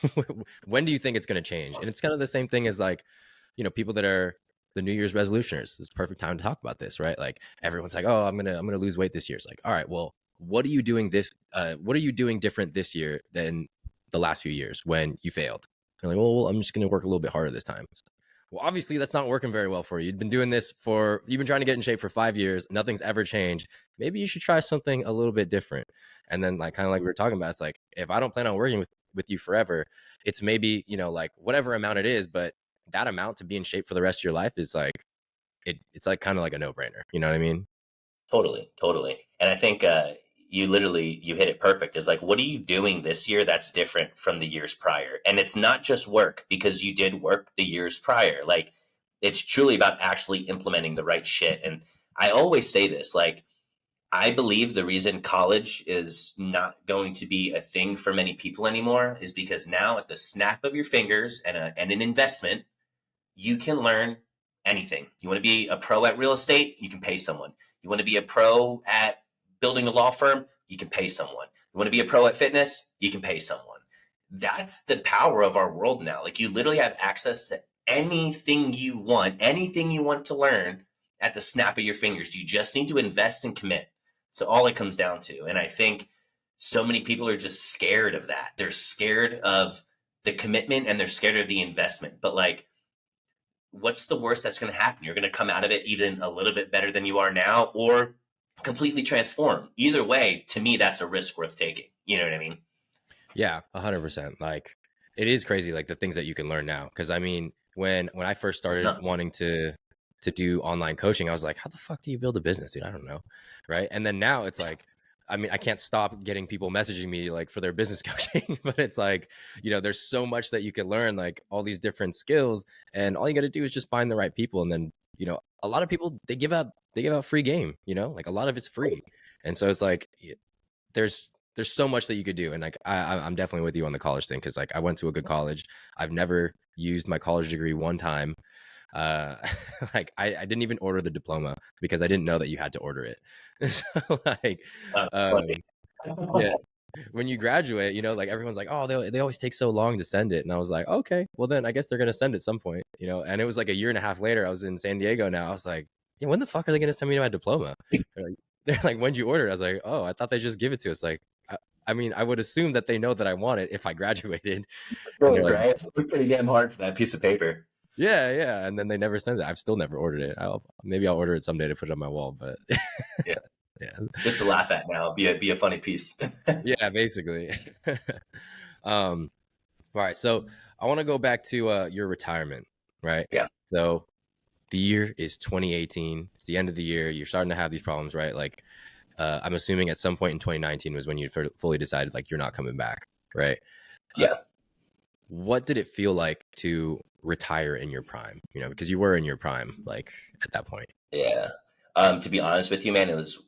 when do you think it's going to change? And it's kind of the same thing as like, people that are the New Year's resolutioners. This is perfect time to talk about this, right? Like everyone's like, oh, I'm gonna lose weight this year. It's like, all right, well, what are you doing what are you doing different this year than the last few years when you failed? They're like, well, I'm just gonna work a little bit harder this time. Well, obviously that's not working very well for you. You've been doing this you've been trying to get in shape for 5 years. Nothing's ever changed. Maybe you should try something a little bit different. And then like kind of like we were talking about, it's like, if I don't plan on working with you forever, it's maybe, like whatever amount it is, but that amount to be in shape for the rest of your life is like, it's like kind of like a no-brainer. You know what I mean? Totally, totally. And I think you hit it perfect. Is like, what are you doing this year that's different from the years prior? And it's not just work because you did work the years prior. Like, it's truly about actually implementing the right shit. And I always say this, like, I believe the reason college is not going to be a thing for many people anymore is because now at the snap of your fingers and an investment, you can learn anything. You want to be a pro at real estate? You can pay someone. You want to be a pro at building a law firm? You can pay someone. You want to be a pro at fitness? You can pay someone. That's the power of our world now. Like you literally have access to anything you want to learn at the snap of your fingers. You just need to invest and commit. So all it comes down to. And I think so many people are just scared of that. They're scared of the commitment and they're scared of the investment. But like, what's the worst that's going to happen? You're going to come out of it even a little bit better than you are now or completely transform. Either way, to me, that's a risk worth taking. You know what I mean? Yeah, 100%. Like it is crazy, like the things that you can learn now. Cause I mean, when I first started wanting to do online coaching, I was like, how the fuck do you build a business, dude? I don't know. Right. And then now it's like, I mean, I can't stop getting people messaging me like for their business coaching, but it's like, there's so much that you can learn, like all these different skills, and all you got to do is just find the right people. And then, a lot of people, they give out free game, like a lot of it's free. And so it's like, there's so much that you could do. And like, I'm definitely with you on the college thing. Cause like I went to a good college. I've never used my college degree one time. Like I didn't even order the diploma because I didn't know that you had to order it. So like, yeah, when you graduate, like everyone's like, oh, they always take so long to send it. And I was like, okay, well then I guess they're going to send it some point, and it was like a year and a half later, I was in San Diego now. I was like, yeah, when the fuck are they going to send me my diploma? They're like, when'd you order it? I was like, oh, I thought they just give it to us. Like, I mean, I would assume that they know that I want it if I graduated. Really, like, right? It's pretty damn hard for that piece of paper. Yeah. And then they never send it. I've still never ordered it. Maybe I'll order it someday to put it on my wall, but yeah. Yeah. Just to laugh at now, be a funny piece. Yeah, basically. All right. So I want to go back to your retirement, right? Yeah. So the year is 2018. It's the end of the year. You're starting to have these problems, right? Like, I'm assuming at some point in 2019 was when you fully decided like you're not coming back, right? Yeah. What did it feel like to retire in your prime? Because you were in your prime, like at that point. Yeah. To be honest with you, man, it was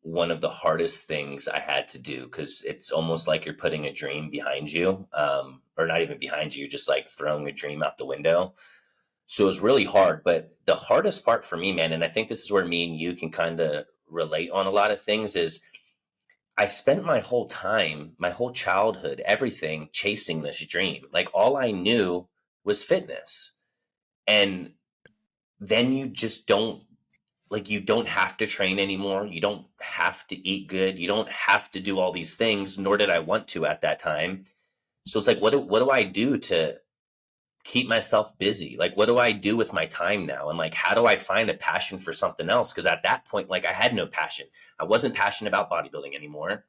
one of the hardest things I had to do because it's almost like you're putting a dream behind you, or not even behind you, just like throwing a dream out the window. So it was really hard. But the hardest part for me, man, and I think this is where me and you can kind of relate on a lot of things, is I spent my whole time, my whole childhood, everything chasing this dream. Like all I knew was fitness. And then you just don't, like, you don't have to train anymore. You don't have to eat good. You don't have to do all these things, nor did I want to at that time. So it's like, what do I do to keep myself busy? Like, what do I do with my time now? And like, how do I find a passion for something else? Because at that point, like, I had no passion. I wasn't passionate about bodybuilding anymore.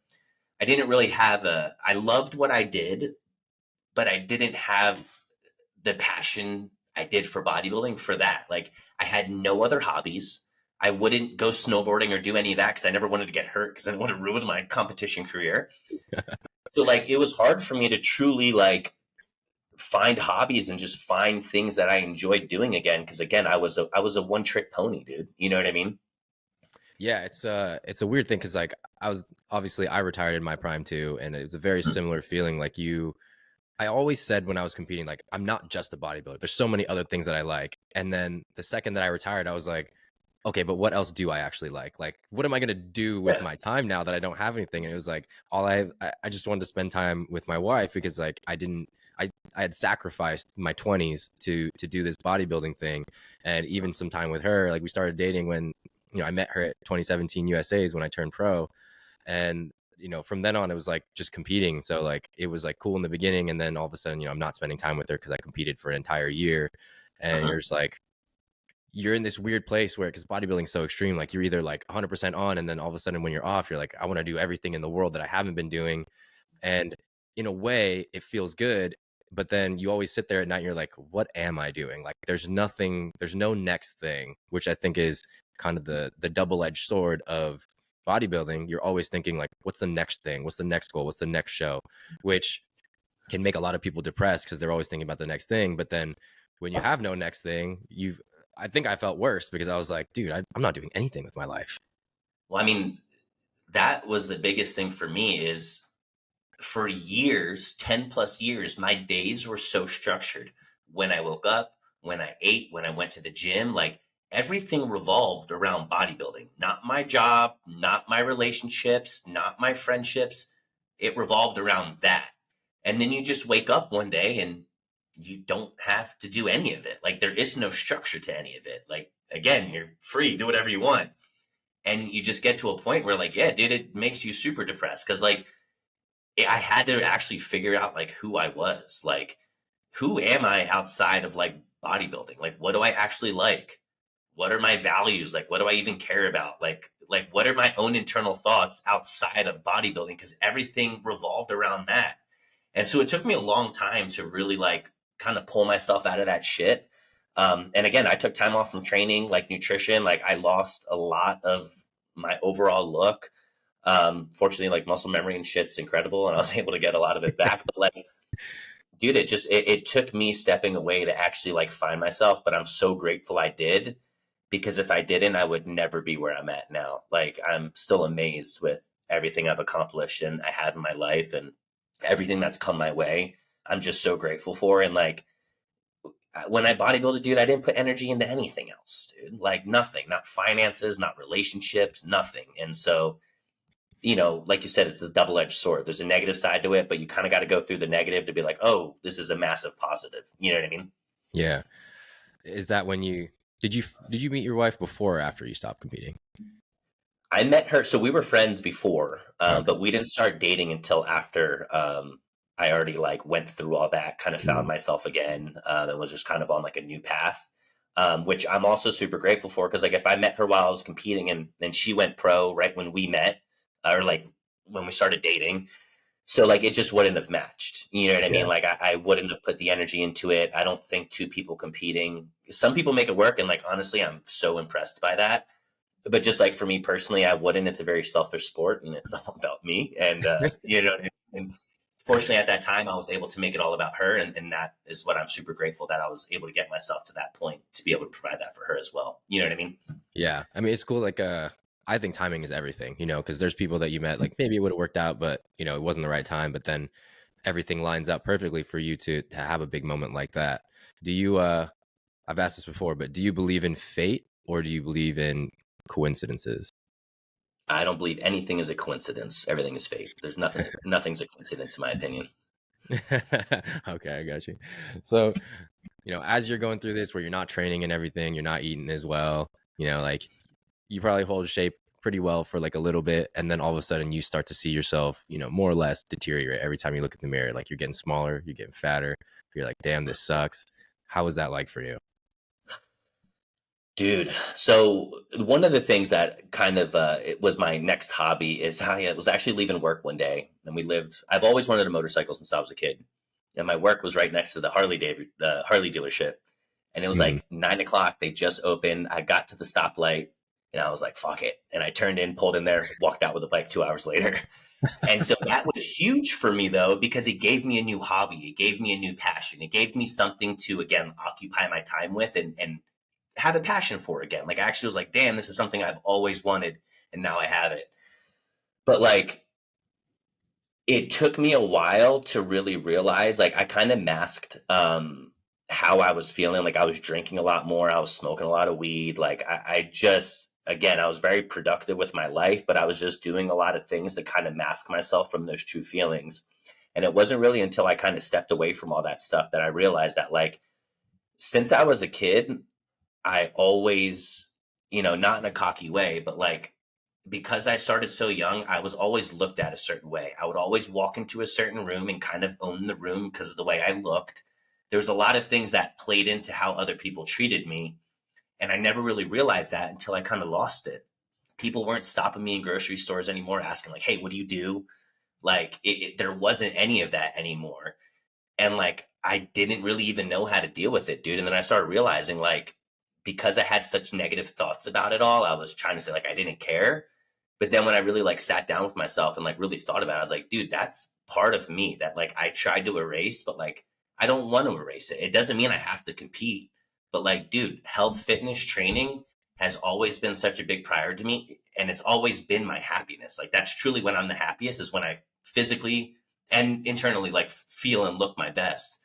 I didn't really have I loved what I did, but I didn't have the passion I did for bodybuilding for that. Like I had no other hobbies. I wouldn't go snowboarding or do any of that because I never wanted to get hurt because I didn't want to ruin my competition career. So like it was hard for me to truly like find hobbies and just find things that I enjoyed doing again. Because again, I was a one trick pony, dude. You know what I mean? Yeah, it's a weird thing because like I retired in my prime too, and it was a very similar feeling. Like I always said when I was competing, like I'm not just a bodybuilder. There's so many other things that I like. And then the second that I retired, I was like, okay, but what else do I actually like? Like, what am I gonna do with Yeah. my time now that I don't have anything? And it was like I just wanted to spend time with my wife because like I had sacrificed my 20s to do this bodybuilding thing, and even some time with her. Like we started dating when I met her at 2017 USA's when I turned pro, and from then on it was like just competing. So like it was like cool in the beginning, and then all of a sudden I'm not spending time with her because I competed for an entire year, and Uh-huh. you're just like you're in this weird place where, because bodybuilding's so extreme, like you're either like 100% on, and then all of a sudden when you're off, you're like, I want to do everything in the world that I haven't been doing. And in a way it feels good, but then you always sit there at night and you're like, what am I doing? Like there's no next thing, which I think is kind of the double-edged sword of bodybuilding. You're always thinking like, what's the next thing, what's the next goal, what's the next show, which can make a lot of people depressed because they're always thinking about the next thing. But then when you have no next thing, I think I felt worse because I was like, dude, I'm not doing anything with my life. Well, I mean, that was the biggest thing for me is for years, 10 plus years, my days were so structured. When I woke up, when I ate, when I went to the gym, like everything revolved around bodybuilding. Not my job, not my relationships, not my friendships. It revolved around that. And then you just wake up one day and you don't have to do any of it. Like there is no structure to any of it. Like again, you're free, do whatever you want. And you just get to a point where like, yeah, dude, it makes you super depressed. Cause like I had to actually figure out like who I was. Like, who am I outside of like bodybuilding? Like, what do I actually like? What are my values? Like, what do I even care about? Like what are my own internal thoughts outside of bodybuilding? Because everything revolved around that. And so it took me a long time to really like kind of pull myself out of that shit. And again, I took time off from training, like nutrition. Like I lost a lot of my overall look. Fortunately, like muscle memory and shit's incredible, and I was able to get a lot of it back. But like, dude, it took me stepping away to actually like find myself. But I'm so grateful I did, because if I didn't, I would never be where I'm at now. Like I'm still amazed with everything I've accomplished and I have in my life and everything that's come my way. I'm just so grateful for. And like when I bodybuilded, dude, I didn't put energy into anything else, dude. Like nothing, not finances, not relationships, nothing. And so like you said, it's a double edged sword. There's a negative side to it, but you kind of got to go through the negative to be like, oh, this is a massive positive. You know what I mean? Yeah. Is that when did you meet your wife before or after you stopped competing? I met her. So we were friends before, Okay. but we didn't start dating until after I already like went through all that, kind of found myself again, and was just kind of on like a new path. Which I'm also super grateful for, because like if I met her while I was competing and then she went pro right when we met, or like when we started dating, so like it just wouldn't have matched. You know what I mean? Yeah. Like I wouldn't have put the energy into it. I don't think two people competing. Some people make it work, and like honestly, I'm so impressed by that. But just like for me personally, I wouldn't. It's a very selfish sport, and it's all about me. And and fortunately, at that time, I was able to make it all about her, and that is what I'm super grateful that I was able to get myself to that point to be able to provide that for her as well. You know what I mean? Yeah. I mean, it's cool. Like, I think timing is everything, because there's people that you met, like maybe it would have worked out, but it wasn't the right time. But then everything lines up perfectly for you to have a big moment like that. Do you, I've asked this before, but do you believe in fate or do you believe in coincidences? I don't believe anything is a coincidence. Everything is fate. There's nothing. Nothing's a coincidence, in my opinion. Okay, I got you. So, as you're going through this where you're not training and everything, you're not eating as well, like you probably hold shape pretty well for like a little bit, and then all of a sudden you start to see yourself, more or less deteriorate every time you look in the mirror. Like you're getting smaller, you're getting fatter. You're like, damn, this sucks. How was that like for you? Dude, so one of the things that kind of it was my next hobby is I was actually leaving work one day, and I've always wanted a motorcycle since I was a kid, and my work was right next to the Harley dealership. And it was Mhm. like 9 o'clock. They just opened. I got to the stoplight and I was like, fuck it. And I turned in, pulled in there, walked out with a bike 2 hours later. And so that was huge for me though, because it gave me a new hobby. It gave me a new passion. It gave me something to, again, occupy my time with and have a passion for again. Like I actually was like, damn, this is something I've always wanted. And now I have it. But like, it took me a while to really realize, like, I kind of masked how I was feeling. Like I was drinking a lot more, I was smoking a lot of weed. Like I just, again, I was very productive with my life, but I was just doing a lot of things to kind of mask myself from those true feelings. And it wasn't really until I kind of stepped away from all that stuff that I realized that, like, since I was a kid, I always, not in a cocky way, but like, because I started so young, I was always looked at a certain way. I would always walk into a certain room and kind of own the room because of the way I looked. There was a lot of things that played into how other people treated me. And I never really realized that until I kind of lost it. People weren't stopping me in grocery stores anymore, asking, like, hey, what do you do? Like, there wasn't any of that anymore. And like, I didn't really even know how to deal with it, dude. And then I started realizing, like, because I had such negative thoughts about it all, I was trying to say, like, I didn't care. But then when I really like sat down with myself and like really thought about it, I was like, dude, that's part of me that like I tried to erase, but like I don't want to erase it. It doesn't mean I have to compete. But like, dude, health, fitness, training has always been such a big priority to me. And it's always been my happiness. Like that's truly when I'm the happiest, is when I physically and internally like feel and look my best.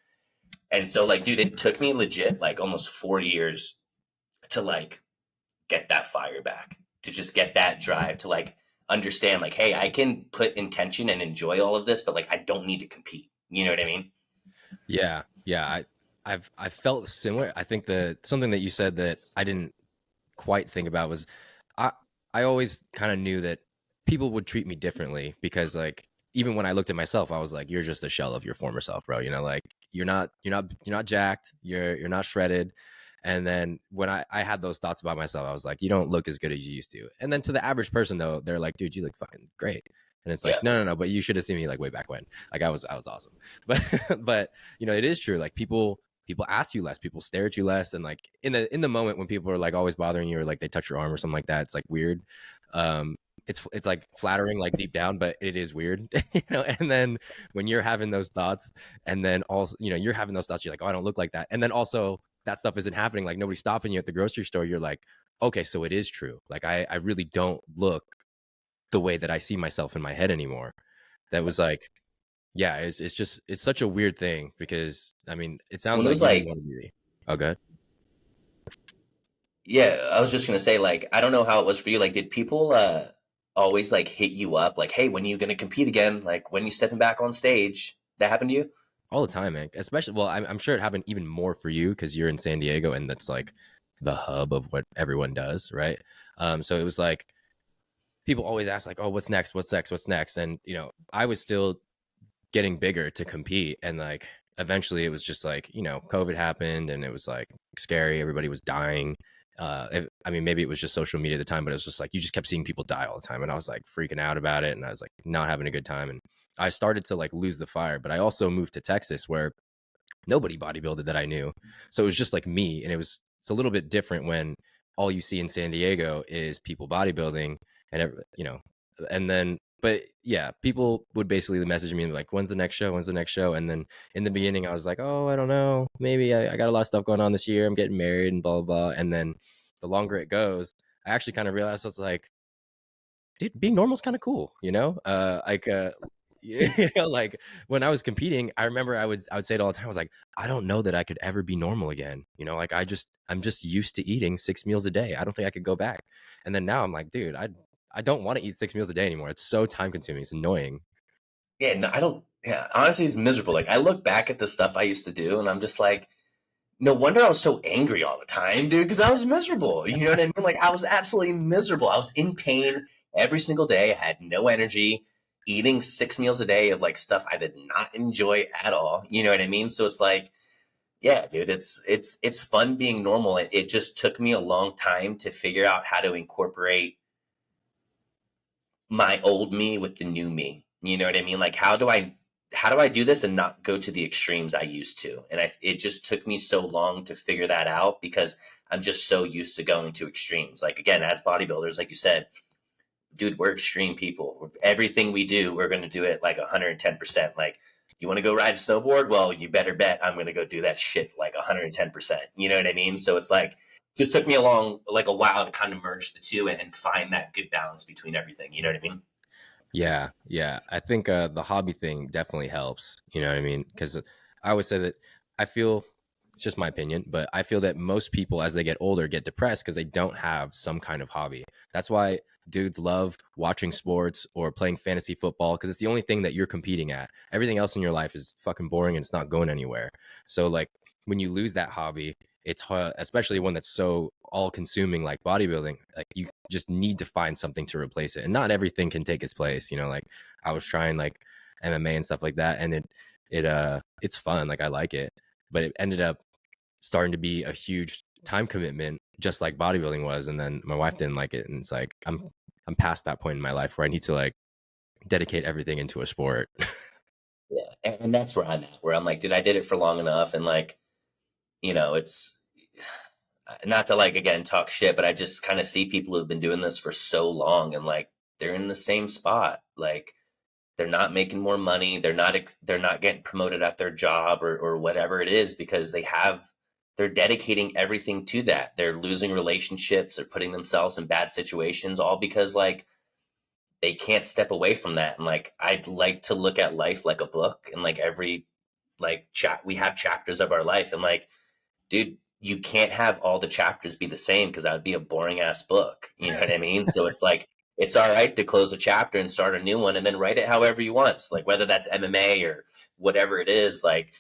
And so like, dude, it took me legit like almost 4 years to like get that fire back, to just get that drive, to like understand like, hey, I can put intention and enjoy all of this, but like I don't need to compete. You know what I mean? Yeah, yeah. I've felt similar. I think that something that you said that I didn't quite think about was I I always kind of knew that people would treat me differently because like even when I looked at myself, I was like, you're just a shell of your former self, bro. You know, like you're not jacked, you're not shredded. And then when I had those thoughts about myself, I was like, you don't look as good as you used to. And then to the average person though, they're like, dude, you look fucking great. And it's like, Yeah. no, but you should have seen me like way back when. Like I was awesome. But but it is true. Like people ask you less, people stare at you less, and like in the moment when people are like always bothering you or like they touch your arm or something like that, it's like weird. um it's like flattering like deep down, but it is weird. And then when you're having those thoughts, and then also you're having those thoughts, you're like, oh, I don't look like that, and then also that stuff isn't happening, like nobody's stopping you at the grocery store, you're like, okay, so it is true, like I really don't look the way that I see myself in my head anymore. That was like, yeah, it's just it's such a weird thing because I mean, it sounds When it like was you didn't like, want to be. Oh, good. yeah, I was just gonna say, like, I don't know how it was for you. Like, did people always like hit you up like, hey, when are you gonna compete again? Like, when you stepping back on stage? That happened to you? All the time, man. Especially, well, I'm sure it happened even more for you because you're in San Diego and that's like the hub of what everyone does, right? So it was like people always ask like, oh, what's next? What's next? What's next? And I was still getting bigger to compete, and like eventually it was just like COVID happened and it was like scary, everybody was dying. I mean, maybe it was just social media at the time, but it was just like you just kept seeing people die all the time, and I was like freaking out about it, and I was like not having a good time, and I started to like lose the fire. But I also moved to Texas where nobody bodybuilded that I knew, so it was just like me, and it's a little bit different when all you see in San Diego is people bodybuilding, and and then but yeah, people would basically message me like, when's the next show, and then in the beginning I was like, oh, I don't know, maybe I got a lot of stuff going on this year, I'm getting married and blah blah blah. And then the longer it goes, I actually kind of realized, I was like, dude, being normal is kind of cool, like when I was competing, I remember I would say it all the time. I was like, I don't know that I could ever be normal again. Like I'm just used to eating 6 meals a day. I don't think I could go back. And then now I'm like, dude, I don't want to eat 6 meals a day anymore. It's so time consuming. It's annoying. Yeah, no, I don't. Yeah, honestly, it's miserable. Like, I look back at the stuff I used to do, and I'm just like, no wonder I was so angry all the time, dude, because I was miserable. You know what I mean? Like, I was absolutely miserable. I was in pain every single day. I had no energy, eating 6 meals a day of like stuff I did not enjoy at all. You know what I mean? So it's like, yeah, dude, it's fun being normal. It just took me a long time to figure out how to incorporate my old me with the new me. You know what I mean? Like, how do I how do I do this and not go to the extremes I used to? And it just took me so long to figure that out because I'm just so used to going to extremes. Like, again, as bodybuilders, like you said, dude, we're extreme people. Everything we do, we're going to do it like 110%. Like, you want to go ride a snowboard? Well, you better bet I'm going to go do that shit like 110%. You know what I mean? So it's like, just took me like a while to kind of merge the two and find that good balance between everything. You know what I mean? Yeah, yeah. I think the hobby thing definitely helps. You know what I mean? Because I always say that I feel it's just my opinion, but I feel that most people as they get older get depressed because they don't have some kind of hobby. That's why dudes love watching sports or playing fantasy football because it's the only thing that you're competing at. Everything else in your life is fucking boring and it's not going anywhere. So like when you lose that hobby, it's hard, especially one that's so all consuming like bodybuilding. Like you just need to find something to replace it, and not everything can take its place. You know, like I was trying like MMA and stuff like that, and it's fun. Like I like it, but it ended up starting to be a huge time commitment, just like bodybuilding was. And then my wife didn't like it, and it's like I'm past that point in my life where I need to like dedicate everything into a sport. Yeah. And that's where I'm at, where I'm like, dude, I did it for long enough. And like, it's not to like, again, talk shit, but I just kind of see people who've been doing this for so long and like they're in the same spot. Like, they're not making more money. They're not getting promoted at their job or whatever it is because they're dedicating everything to that. They're losing relationships. They're putting themselves in bad situations all because like they can't step away from that. And like, I'd like to look at life like a book and like every like we have chapters of our life and like, dude, you can't have all the chapters be the same because that would be a boring ass book. You know what I mean? So it's like, it's all right to close a chapter and start a new one and then write it however you want. So like whether that's MMA or whatever it is, like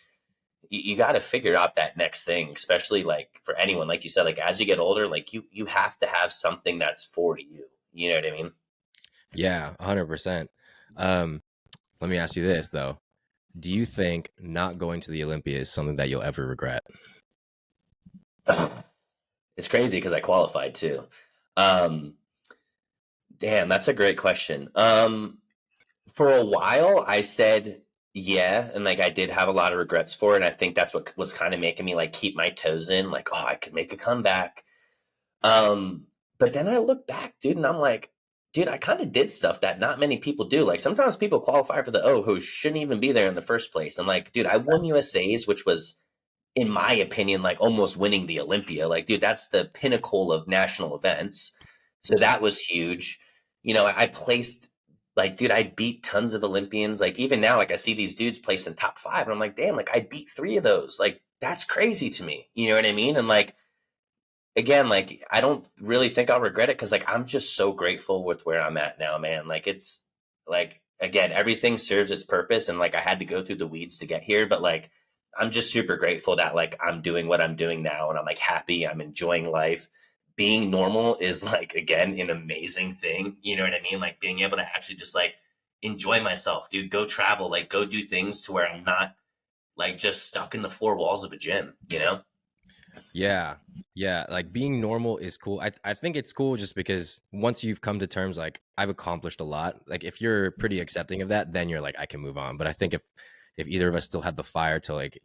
you got to figure out that next thing, especially like for anyone, like you said, like as you get older, like you have to have something that's for you. You know what I mean? Yeah, 100%. Um, let me ask you this though. Do you think not going to the Olympia is something that you'll ever regret? It's crazy because I qualified too. Um, Damn, that's a great question. For a while, I said yeah, and like I did have a lot of regrets for it. I think that's what was kind of making me like keep my toes in, like, oh, I could make a comeback. Um, but then I look back, dude, and I'm like, dude, I kind of did stuff that not many people do. Like sometimes people qualify for the O who shouldn't even be there in the first place. And like, dude, I won USA's, which was, in my opinion, like almost winning the Olympia. Like, dude, that's the pinnacle of national events. So that was huge. I placed like, dude, I beat tons of Olympians. Like, even now, like I see these dudes place in top 5, and I'm like, damn, like I beat 3 of those. Like, that's crazy to me. You know what I mean? And like, again, like I don't really think I'll regret it because like I'm just so grateful with where I'm at now, man. Like it's like again, everything serves its purpose, and like I had to go through the weeds to get here, but like I'm just super grateful that like I'm doing what I'm doing now, and I'm like happy, I'm enjoying life. Being normal is like again an amazing thing. You know what I mean? Like being able to actually just like enjoy myself, dude. Go travel, like go do things to where I'm not like just stuck in the 4 walls of a gym. Yeah. Yeah. Like being normal is cool. I think it's cool just because once you've come to terms, like I've accomplished a lot. Like if you're pretty accepting of that, then you're like, I can move on. But I think if either of us still had the fire to like,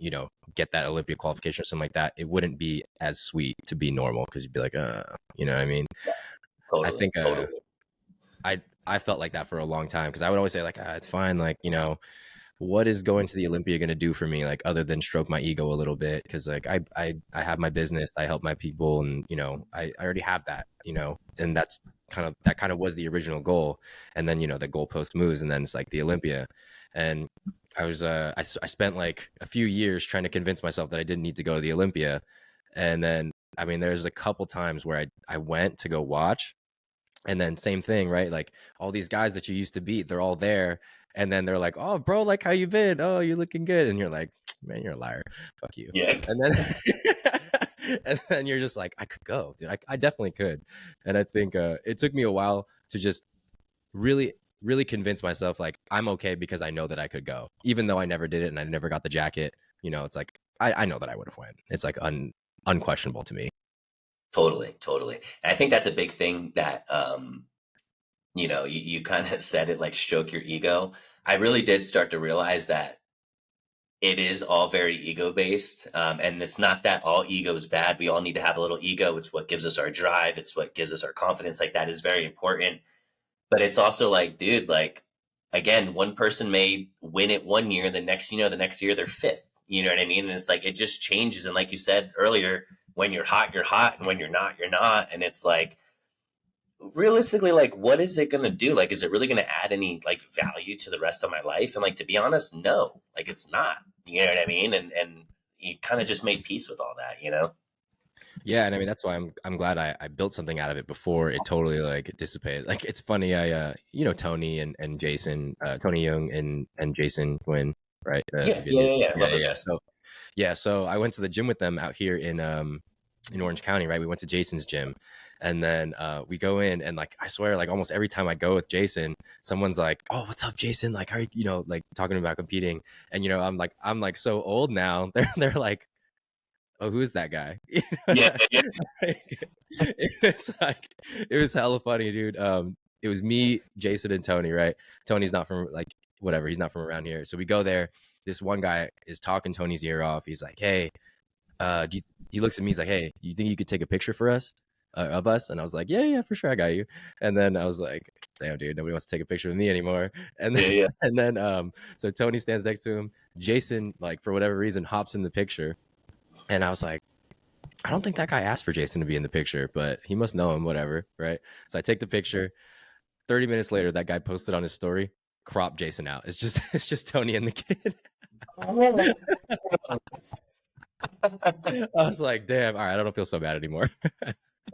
get that Olympia qualification or something like that, it wouldn't be as sweet to be normal because you'd be like, you know what I mean? I Totally, think totally. I felt like that for a long time because I would always say like, it's fine. Like, what is going to the Olympia going to do for me, like other than stroke my ego a little bit? Because like I have my business, I help my people, and I already have that, and that kind of was the original goal. And then the goalpost moves, and then it's like the Olympia. And I spent like a few years trying to convince myself that I didn't need to go to the Olympia. And then I mean there's a couple times where I went to go watch, and then same thing, right? Like all these guys that you used to beat, they're all there. And then they're like, "Oh, bro, like how you been? Oh, you're looking good." And you're like, "Man, you're a liar. Fuck you." Yeah. And then and then you're just like, "I could go, dude. I definitely could." And I think it took me a while to just really really convince myself like I'm okay because I know that I could go. Even though I never did it and I never got the jacket, it's like I know that I would have won. It's like unquestionable to me. Totally, totally. And I think that's a big thing that you kind of said it, like, stroke your ego. I really did start to realize that it is all very ego based. And it's not that all ego is bad. We all need to have a little ego. It's what gives us our drive. It's what gives us our confidence. Like, that is very important. But it's also like, dude, like, again, one person may win it one year, the next year they're fifth. You know what I mean? And it's like, it just changes. And like you said earlier, when you're hot, you're hot. And when you're not, you're not. And it's like, realistically, like, what is it going to do? Like, is it really going to add any, like, value to the rest of my life? And, like, to be honest, no, like, it's not. You know what I mean? And you kind of just made peace with all that, you know? Yeah, and I mean that's why I'm glad I built something out of it before it totally like dissipated. Like it's funny, Tony and Jason, Tony Young and Jason Quinn, right? Yeah. I love those guys. So I went to the gym with them out here in Orange County, right? We went to Jason's gym, and then we go in, and like I swear, like almost every time I go with Jason, someone's like, "Oh, what's up, Jason? Like, how are you, like talking about competing?" And I'm like so old now. They're like, "Oh, who is that guy?" Yeah. Like, it was hella funny, dude. It was me, Jason, and Tony, right? Tony's not from like whatever, he's not from around here. So we go there. This one guy is talking Tony's ear off. He's like, "Hey, he looks at me, he's like, "Hey, you think you could take a picture for us?" Of us. And I was like, yeah, for sure, I got you. And then I was like, damn, dude, nobody wants to take a picture of me anymore. And then and then so Tony stands next to him. Jason, like for whatever reason, hops in the picture. And I was like, I don't think that guy asked for Jason to be in the picture, but he must know him, whatever, right? So I take the picture. 30 minutes later, that guy posted on his story, crop Jason out. It's just Tony and the kid. I was like, damn, all right, I don't feel so bad anymore.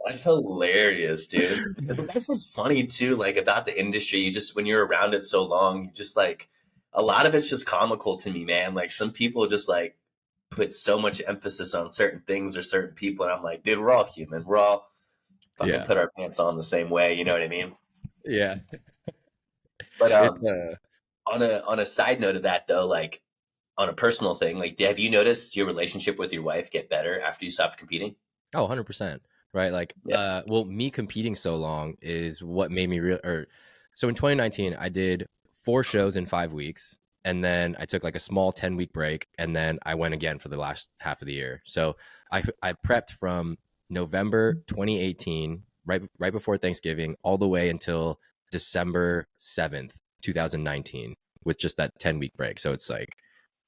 That's hilarious, dude. That's what's funny too, like about the industry. You just, when you're around it so long, you just like, a lot of it's just comical to me, man. Like, some people just like put so much emphasis on certain things or certain people, and I'm like, dude, we're all human. We're all fucking Yeah. put our pants on the same way. You know what I mean? Yeah. But It's on a side note of that though, like on a personal thing, like, have you noticed your relationship with your wife get better after you stopped competing? Oh, 100%. Right. Like, Yeah. well, me competing so long is what made me so in 2019, I did 4 shows in 5 weeks. And then I took like a small 10-week break. And then I went again for the last half of the year. So I prepped from November 2018, right before Thanksgiving, all the way until December 7th, 2019, with just that 10-week break. So it's like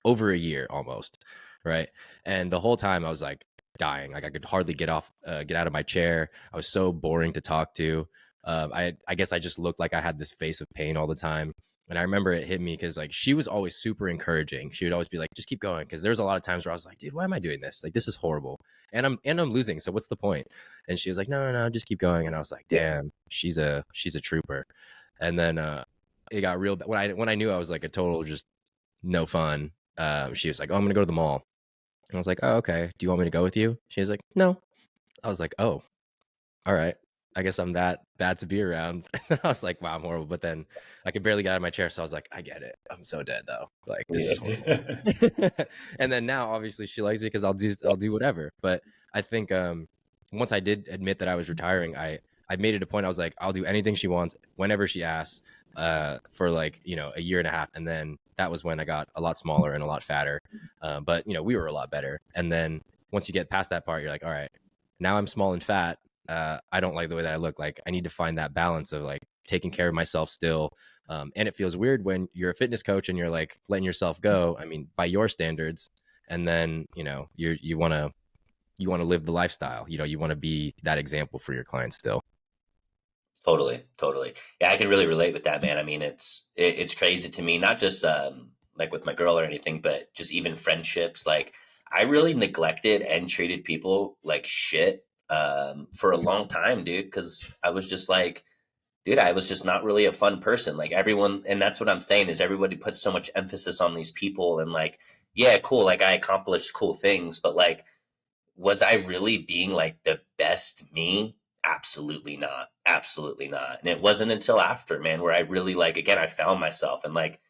over a year almost. Right. And the whole time I was like, dying. Like I could hardly get out of my chair. I was so boring to talk to. I guess I just looked like I had this face of pain all the time. And I remember it hit me because like she was always super encouraging. She would always be like, just keep going. Cause there's a lot of times where I was like, dude, why am I doing this? Like, this is horrible. And I'm losing. So what's the point? And she was like, no, just keep going. And I was like, damn, she's a trooper. And then it got real. When I knew I was like a total just no fun, she was like, oh, I'm gonna go to the mall. And I was like, oh, okay. Do you want me to go with you? She was like, no. I was like, oh, all right. I guess I'm that bad to be around. I was like, wow, I'm horrible. But then I could barely get out of my chair. So I was like, I get it. I'm so dead though. Like, this is horrible. And then now obviously she likes it because I'll do whatever. But I think once I did admit that I was retiring, I made it a point. I was like, I'll do anything she wants whenever she asks, for like, a year and a half. And then that was when I got a lot smaller and a lot fatter. But we were a lot better. And then once you get past that part, you're like, all right, now I'm small and fat. I don't like the way that I look. Like, I need to find that balance of like taking care of myself still. And it feels weird when you're a fitness coach and you're like letting yourself go. I mean, by your standards, and then you want to live the lifestyle. You want to be that example for your clients still. Totally. Yeah, I can really relate with that, man. I mean, it's crazy to me, not just like with my girl or anything, but just even friendships. Like, I really neglected and treated people like shit for a long time, dude, because I was just like, dude, I was just not really a fun person. Like, everyone, and that's what I'm saying, is everybody puts so much emphasis on these people, and like, yeah, cool, like I accomplished cool things, but like, was I really being like the best me? Absolutely not. Absolutely not. And it wasn't until after, man, where I really, like, again, I found myself, and like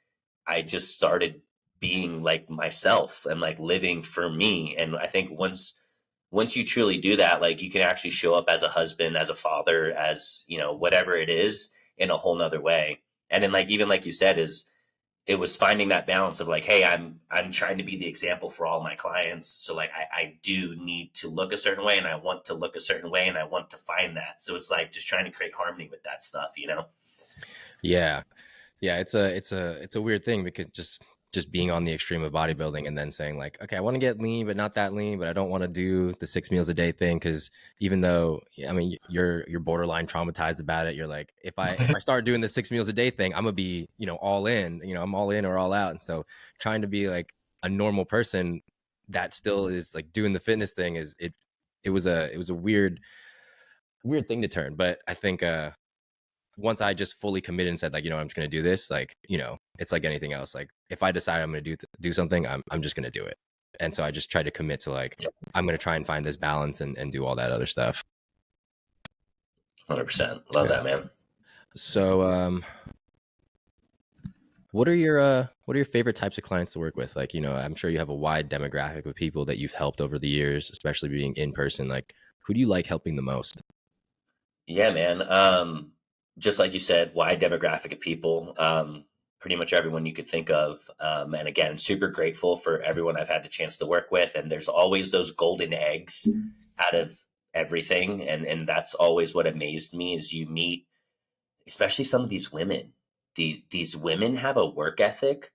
I just started being like myself and like living for me. And I think once you truly do that, like, you can actually show up as a husband, as a father, as, whatever it is. in a whole nother way. And then like, even like you said, is it was finding that balance of like, hey, I'm trying to be the example for all my clients. So like I do need to look a certain way, and I want to look a certain way, and I want to find that. So it's like just trying to create harmony with that stuff, you know? Yeah. Yeah, it's a weird thing, because just being on the extreme of bodybuilding and then saying like, okay, I want to get lean, but not that lean, but I don't want to do the 6 meals a day thing, because even though, I mean, you're borderline traumatized about it, you're like, if I start doing the 6 meals a day thing, I'm gonna be, you know, all in, you know, I'm all in or all out. And so trying to be like a normal person that still is like doing the fitness thing it was a weird thing to turn. But I think once I just fully committed and said like, you know, I'm just going to do this, like, you know, it's like anything else. Like if I decide I'm going to do something, I'm just going to do it. And so I just try to commit to like, I'm going to try and find this balance and do all that other stuff. 100%. Love that, man. So, what are your favorite types of clients to work with? Like, you know, I'm sure you have a wide demographic of people that you've helped over the years, especially being in person. Like, who do you like helping the most? Yeah, man. Just like you said, wide demographic of people, pretty much everyone you could think of. And again, super grateful for everyone I've had the chance to work with. And there's always those golden eggs out of everything. And that's always what amazed me is you meet, especially some of these women. These women have a work ethic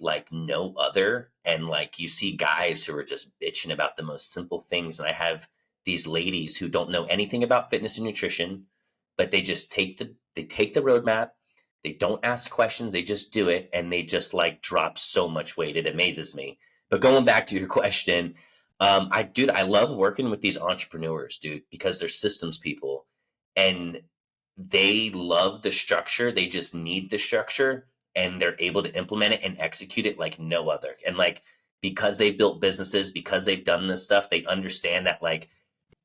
like no other. And like you see guys who are just bitching about the most simple things. And I have these ladies who don't know anything about fitness and nutrition, but they take the roadmap. They don't ask questions. They just do it. And they just like drop so much weight. It amazes me. But going back to your question, I love working with these entrepreneurs, dude, because they're systems people and they love the structure. They just need the structure and they're able to implement it and execute it like no other. And like, because they've built businesses, because they've done this stuff, they understand that like,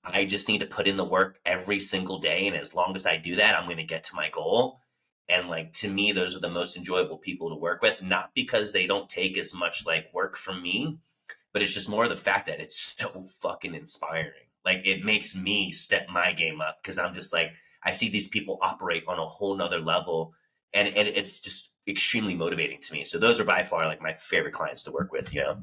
I just need to put in the work every single day. And as long as I do that, I'm going to get to my goal. And like, to me, those are the most enjoyable people to work with, not because they don't take as much like work from me, but it's just more of the fact that it's so fucking inspiring. Like it makes me step my game up because I'm just like, I see these people operate on a whole nother level and it's just extremely motivating to me. So those are by far like my favorite clients to work with, you know?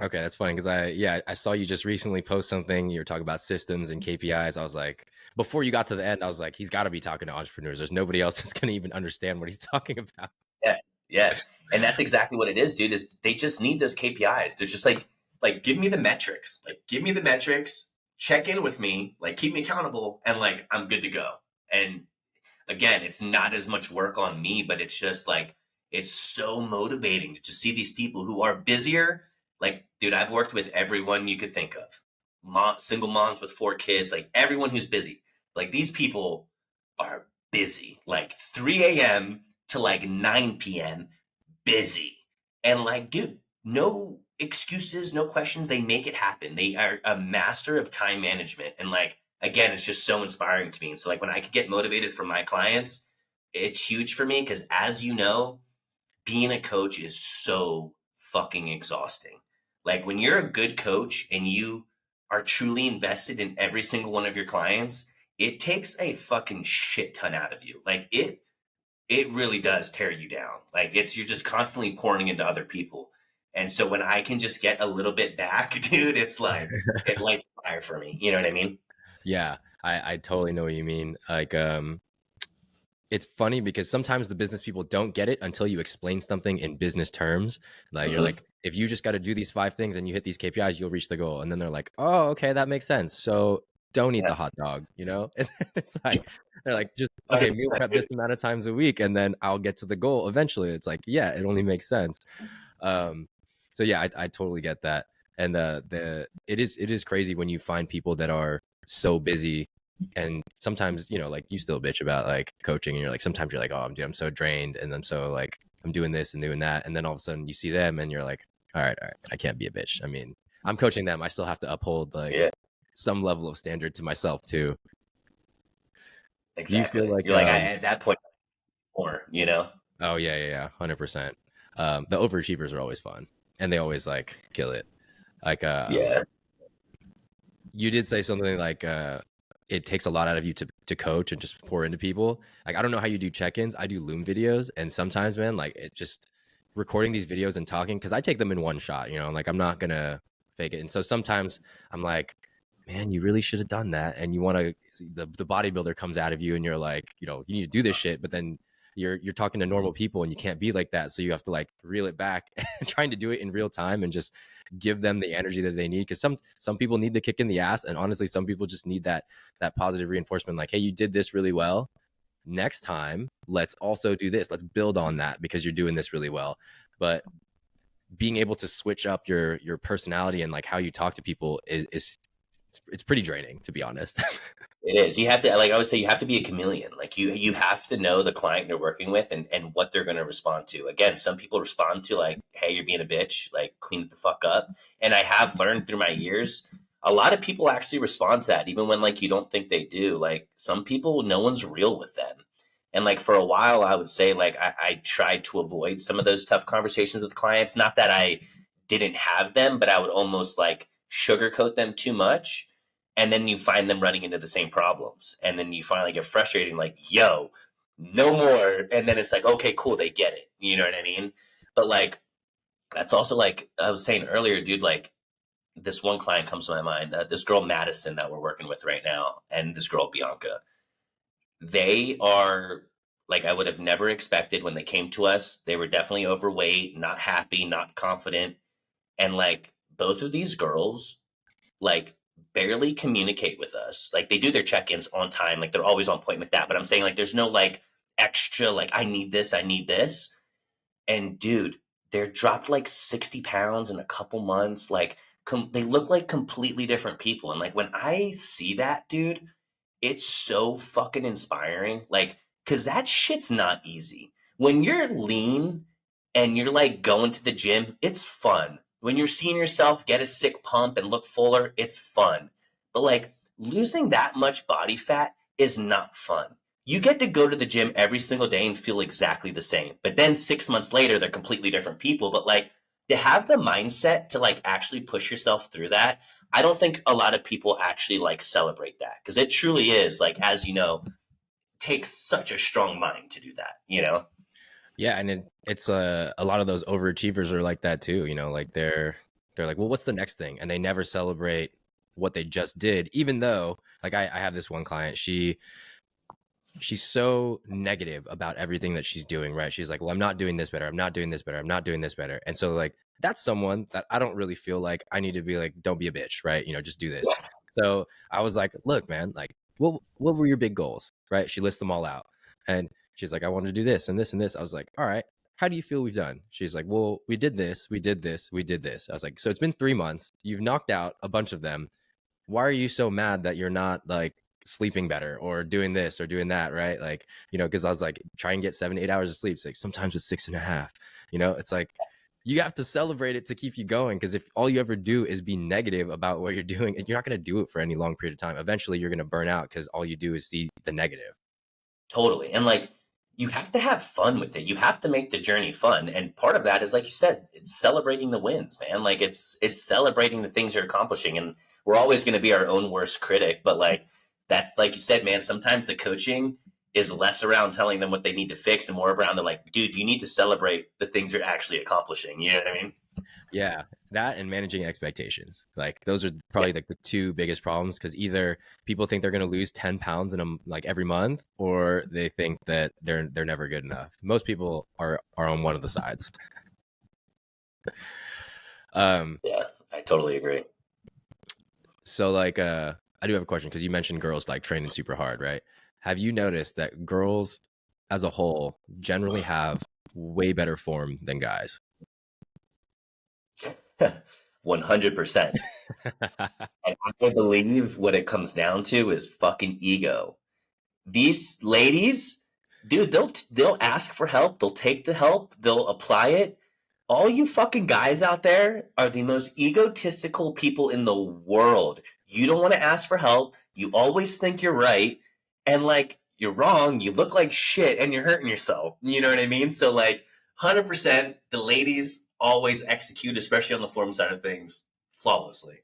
Okay, that's funny because I saw you just recently post something. You were talking about systems and KPIs. I was like, before you got to the end, I was like, he's got to be talking to entrepreneurs. There's nobody else that's going to even understand what he's talking about. Yeah, yeah, and that's exactly what it is, dude. Is they just need those KPIs. They're just like give me the metrics. Like give me the metrics. Check in with me. Like keep me accountable, and like I'm good to go. And again, it's not as much work on me, but it's just like it's so motivating to see these people who are busier. Like, dude, I've worked with everyone you could think of. Single moms with 4 kids, like everyone who's busy. Like these people are busy. Like 3 a.m. to like 9 p.m. busy. And like, dude, no excuses, no questions. They make it happen. They are a master of time management. And like, again, it's just so inspiring to me. And so like when I could get motivated from my clients, it's huge for me because as you know, being a coach is so fucking exhausting. Like when you're a good coach and you are truly invested in every single one of your clients, it takes a fucking shit ton out of you. Like it really does tear you down. Like you're just constantly pouring into other people. And so when I can just get a little bit back, dude, it's like it lights a fire for me. You know what I mean? Yeah, I totally know what you mean. Like, it's funny because sometimes the business people don't get it until you explain something in business terms. Like you're like, if you just got to do these 5 things and you hit these KPIs, you'll reach the goal. And then they're like, oh, okay, that makes sense. So don't eat the hot dog, you know? And it's like, they're like, just, okay, meal prep this amount of times a week and then I'll get to the goal eventually. It's like, yeah, it only makes sense. So yeah, I totally get that. And it is crazy when you find people that are so busy. And sometimes, you know, like you still bitch about like coaching and you're like, sometimes you're like, oh, I'm so drained. And I'm so like, I'm doing this and doing that. And then all of a sudden you see them and you're like, all right, I can't be a bitch. I mean, I'm coaching them. I still have to uphold like some level of standard to myself too. Exactly. Do you feel like you're like, at that point, more, you know? Oh yeah. 100%. The overachievers are always fun and they always like kill it. Like, Yeah. you did say something like, it takes a lot out of you to coach and just pour into people. Like, I don't know how you do check-ins. I do Loom videos, and sometimes, man, like, it just recording these videos and talking, because I take them in one shot, you know, like, I'm not gonna fake it. And so sometimes I'm like, man, you really should have done that. And you want to, the bodybuilder comes out of you, and you're like, you know, you need to do this shit, but then you're talking to normal people, and you can't be like that. So you have to like reel it back and trying to do it in real time and just give them the energy that they need. Because some people need the kick in the ass, and honestly, some people just need that positive reinforcement. Like, hey, you did this really well. Next time, let's also do this. Let's build on that because you're doing this really well. But being able to switch up your personality and like how you talk to people is it's pretty draining, to be honest. It is. You have to, like I would say, you have to be a chameleon. Like you have to know the client you're working with and what they're going to respond to. Again, some people respond to like, "Hey, you're being a bitch. Like, clean it the fuck up." And I have learned through my years, a lot of people actually respond to that, even when like you don't think they do. Like some people, no one's real with them. And like for a while, I would say like I tried to avoid some of those tough conversations with clients. Not that I didn't have them, but I would almost like sugarcoat them too much, and then you find them running into the same problems, and then you finally get frustrated, like, yo, no more. And then it's like, okay, cool, they get it, you know what I mean? But like that's also like I was saying earlier, dude, like this one client comes to my mind, this girl Madison that we're working with right now, and this girl Bianca. They are like, I would have never expected when they came to us. They were definitely overweight, not happy, not confident. And like both of these girls like barely communicate with us. Like they do their check-ins on time. Like they're always on point with that. But I'm saying like there's no like extra, like I need this, I need this. And dude, they're dropped like 60 pounds in a couple months. Like they look like completely different people. And like when I see that, dude, it's so fucking inspiring. Like, cause that shit's not easy. When you're lean and you're like going to the gym, it's fun. When you're seeing yourself get a sick pump and look fuller, it's fun. But like losing that much body fat is not fun. You get to go to the gym every single day and feel exactly the same. But then 6 months later, they're completely different people. But like to have the mindset to like actually push yourself through that, I don't think a lot of people actually like celebrate that, because it truly is like, as you know, takes such a strong mind to do that, you know? Yeah, and it's a lot of those overachievers are like that too. You know, like they're like, well, what's the next thing? And they never celebrate what they just did, even though like I have this one client, she's so negative about everything that she's doing, right? She's like, well, I'm not doing this better. I'm not doing this better. I'm not doing this better. And so like, that's someone that I don't really feel like I need to be like, don't be a bitch, right? You know, just do this. Yeah. So I was like, look, man, like, what were your big goals, right? She lists them all out. And she's like, I want to do this and this and this. I was like, all right, how do you feel we've done? She's like, well, we did this, we did this, we did this. I was like, so it's been 3 months. You've knocked out a bunch of them. Why are you so mad that you're not like sleeping better or doing this or doing that, right? Like, you know, because I was like, try and get 7 to 8 hours of sleep. It's like sometimes it's 6.5. You know, it's like you have to celebrate it to keep you going, because if all you ever do is be negative about what you're doing, you're not going to do it for any long period of time. Eventually you're going to burn out because all you do is see the negative. Totally. And like, you have to have fun with it. You have to make the journey fun. And part of that is, like you said, it's celebrating the wins, man. Like it's celebrating the things you're accomplishing. And we're always going to be our own worst critic. But like, that's like you said, man, sometimes the coaching is less around telling them what they need to fix and more around the like, dude, you need to celebrate the things you're actually accomplishing. You know what I mean? Yeah, that and managing expectations. Like those are probably like the two biggest problems, because either people think they're going to lose 10 pounds in like every month, or they think that they're never good enough. Most people are on one of the sides. Yeah, I totally agree. So like I do have a question, because you mentioned girls like training super hard, right? Have you noticed that girls as a whole generally have way better form than guys? 100%. And I believe what it comes down to is fucking ego. These ladies, dude, they'll ask for help, they'll take the help, they'll apply it. All you fucking guys out there are the most egotistical people in the world. You don't want to ask for help. You always think you're right, and like you're wrong. You look like shit, and you're hurting yourself. You know what I mean? So like, 100%, the ladies always execute, especially on the form side of things, flawlessly.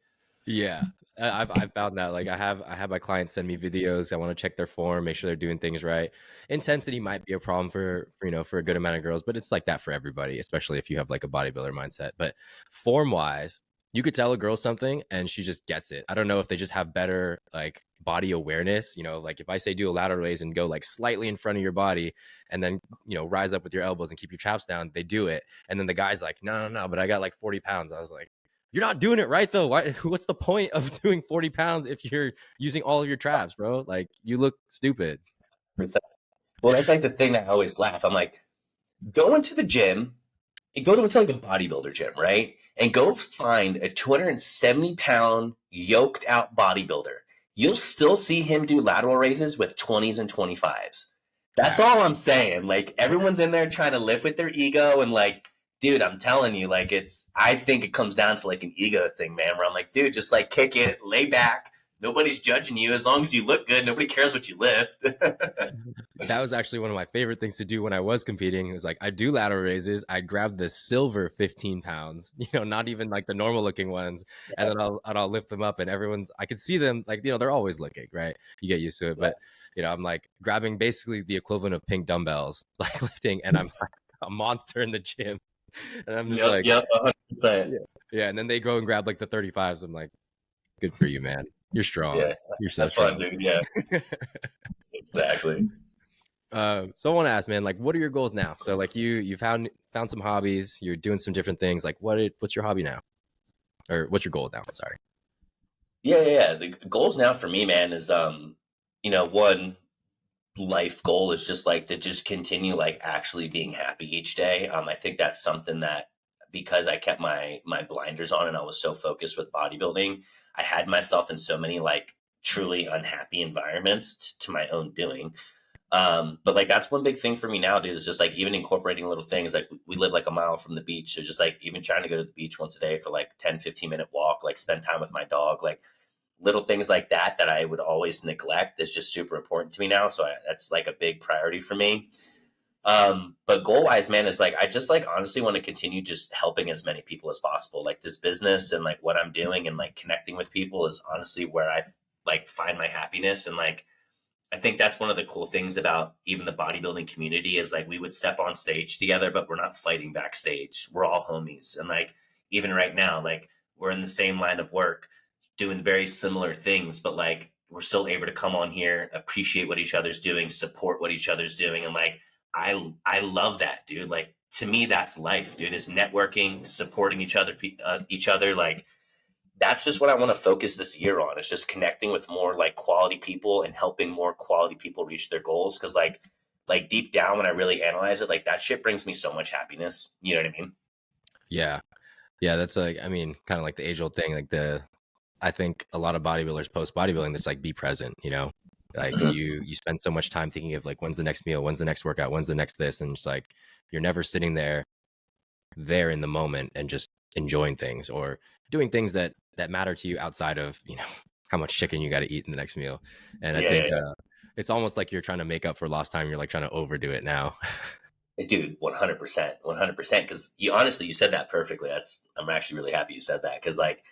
Yeah, I've found that like I have my clients send me videos. I want to check their form, make sure they're doing things right. Intensity might be a problem for for a good amount of girls, but it's like that for everybody, especially if you have like a bodybuilder mindset. But form wise, you could tell a girl something and she just gets it. I don't know if they just have better like body awareness. Like if I say do a lateral raise and go like slightly in front of your body and then rise up with your elbows and keep your traps down, they do it. And then the guy's like, no, but I got like 40 pounds. I was like, you're not doing it right though. What's the point of doing 40 pounds if you're using all of your traps, bro? Like you look stupid. Well, that's like the thing that I always laugh. I'm like, go into the gym, and go to like a bodybuilder gym, right? And go find a 270-pound yoked out bodybuilder. You'll still see him do lateral raises with 20s and 25s. That's all I'm saying. Like everyone's in there trying to lift with their ego and like, dude, I'm telling you, like I think it comes down to like an ego thing, man, where I'm like, dude, just like kick it, lay back. Nobody's judging you as long as you look good. Nobody cares what you lift. That was actually one of my favorite things to do when I was competing. It was like I do lateral raises. I grab the silver 15 pounds, not even like the normal looking ones, and then I'll lift them up, and I could see them like they're always looking right. You get used to it, but I'm like grabbing basically the equivalent of pink dumbbells, like lifting, and I'm like a monster in the gym, and I'm just like, 100%. Yeah. And then they go and grab like the 35s. I'm like, good for you, man. You're strong. Yeah, You're so that's strong. fun, dude. Yeah, exactly. So I want to ask, man, like, what are your goals now? So like you found some hobbies, you're doing some different things. Like what's your hobby now? Or what's your goal now? Sorry. Yeah. The goals now for me, man, is one life goal is just like to just continue like actually being happy each day. I think that's something that because I kept my blinders on and I was so focused with bodybuilding, I had myself in so many like truly unhappy environments to my own doing. But like that's one big thing for me now, dude, is just like even incorporating little things. Like we live like a mile from the beach. So just like even trying to go to the beach once a day for like 10-15 minute walk, like spend time with my dog, like little things like that I would always neglect is just super important to me now. So that's like a big priority for me. But goal wise, man, is like I just like honestly want to continue just helping as many people as possible. Like this business and like what I'm doing and like connecting with people is honestly where I like find my happiness. And like I think that's one of the cool things about even the bodybuilding community is like we would step on stage together, but we're not fighting backstage. We're all homies. And like even right now, like we're in the same line of work doing very similar things, but like we're still able to come on here, appreciate what each other's doing, support what each other's doing. And like I love that, dude. Like to me, that's life, dude, is networking, supporting each other. Like that's just what I want to focus this year on. It's just connecting with more like quality people and helping more quality people reach their goals. Cause like deep down when I really analyze it, like that shit brings me so much happiness. You know what I mean? Yeah. Yeah. That's like, I mean, kind of like the age old thing, like I think a lot of bodybuilders post bodybuilding, that's like be present, like you spend so much time thinking of like, when's the next meal? When's the next workout? When's the next this? And it's like, you're never sitting there in the moment and just enjoying things or doing things that matter to you outside of how much chicken you got to eat in the next meal. And I think it's almost like you're trying to make up for lost time. You're like trying to overdo it now. Dude, 100%, because you said that perfectly. I'm actually really happy you said that because like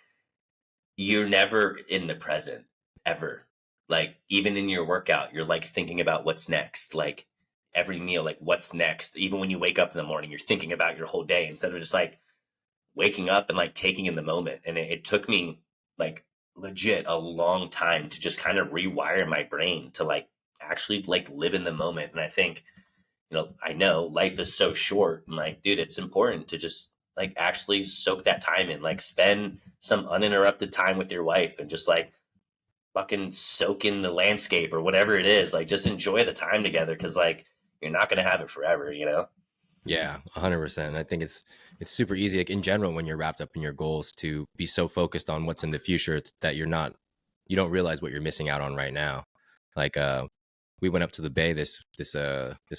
you're never in the present ever. Like even in your workout you're like thinking about what's next, like every meal, like what's next. Even when you wake up in the morning you're thinking about your whole day instead of just like waking up and like taking in the moment. And it took me like legit a long time to just kind of rewire my brain to like actually like live in the moment. And I think, I know life is so short and like, dude, it's important to just like actually soak that time in, like spend some uninterrupted time with your wife and just like fucking soak in the landscape or whatever it is. Like just enjoy the time together. Cause like you're not going to have it forever, Yeah, 100%. I think it's super easy, like in general, when you're wrapped up in your goals, to be so focused on what's in the future that you don't realize what you're missing out on right now. Like we went up to the Bay this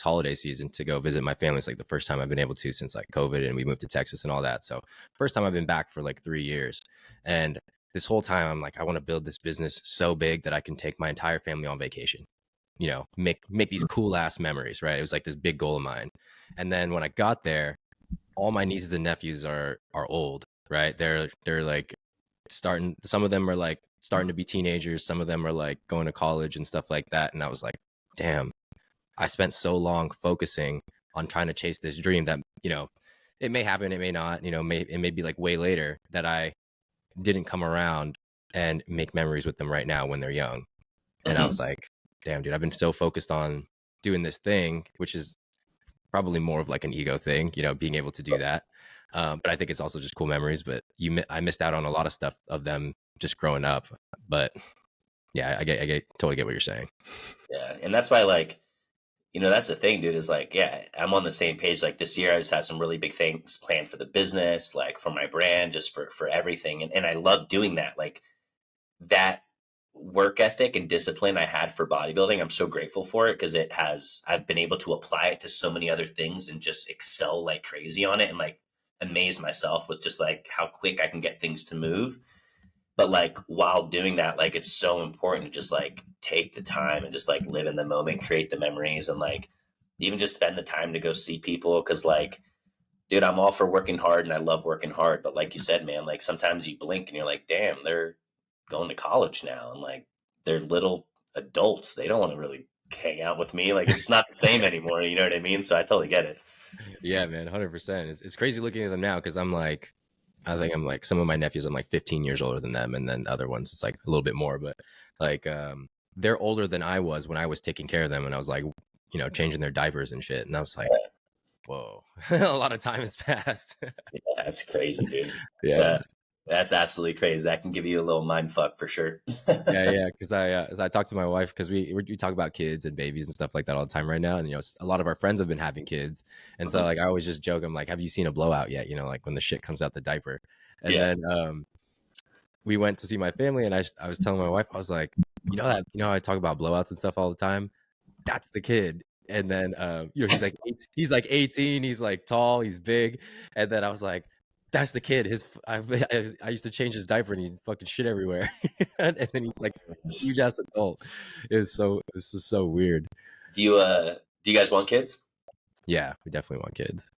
holiday season to go visit my family. It's like the first time I've been able to since like COVID, and we moved to Texas and all that. So first time I've been back for like 3 years. And this whole time I'm like, I want to build this business so big that I can take my entire family on vacation, make these cool ass memories, right? It was like this big goal of mine. And then when I got there, all my nieces and nephews are old, right? They're like starting, some of them are like starting to be teenagers. Some of them are like going to college and stuff like that. And I was like, damn, I spent so long focusing on trying to chase this dream that, it may happen, it may not, it may be like way later that I didn't come around and make memories with them right now when they're young. And I Mhm. was like, damn, dude, I've been so focused on doing this thing, which is probably more of like an ego thing, being able to do that. But I think it's also just cool memories. But I missed out on a lot of stuff of them just growing up. But yeah, totally get what you're saying. Yeah, and that's why, like, that's the thing, dude, is like, yeah, I'm on the same page. Like this year, I just had some really big things planned for the business, like for my brand, just for everything. And I love doing that. Like that work ethic and discipline I had for bodybuilding, I'm so grateful for it because I've been able to apply it to so many other things and just excel like crazy on it and like amaze myself with just like how quick I can get things to move. But like while doing that, like it's so important to just like take the time and just like live in the moment, create the memories, and like even just spend the time to go see people. Cause like, dude, I'm all for working hard and I love working hard. But like you said, man, like sometimes you blink and you're like, damn, they're going to college now and like they're little adults. They don't want to really hang out with me. Like it's just not the same Yeah. anymore. You know what I mean? So I totally get it. Yeah, man, 100%. It's crazy looking at them now because I think I'm like some of my nephews, I'm like 15 years older than them, and then other ones it's like a little bit more, but like they're older than I was when I was taking care of them, and I was like, changing their diapers and shit, and I was like, whoa, a lot of time has passed. Yeah, that's crazy, dude. Yeah. That's absolutely crazy. That can give you a little mind fuck for sure. Yeah, because as I talk to my wife, because we talk about kids and babies and stuff like that all the time right now, and a lot of our friends have been having kids, and so Mhm. like I always just joke, I'm like, have you seen a blowout yet? Like when the shit comes out the diaper, and Yeah. then we went to see my family, and I was telling my wife, I was like, how I talk about blowouts and stuff all the time, that's the kid. And then That's he's like 18, he's like tall, he's big, and then I was like, that's the kid. I used to change his diaper and he'd fucking shit everywhere. And then he's like huge ass adult. It's just so weird. do you guys want kids? Yeah, we definitely want kids.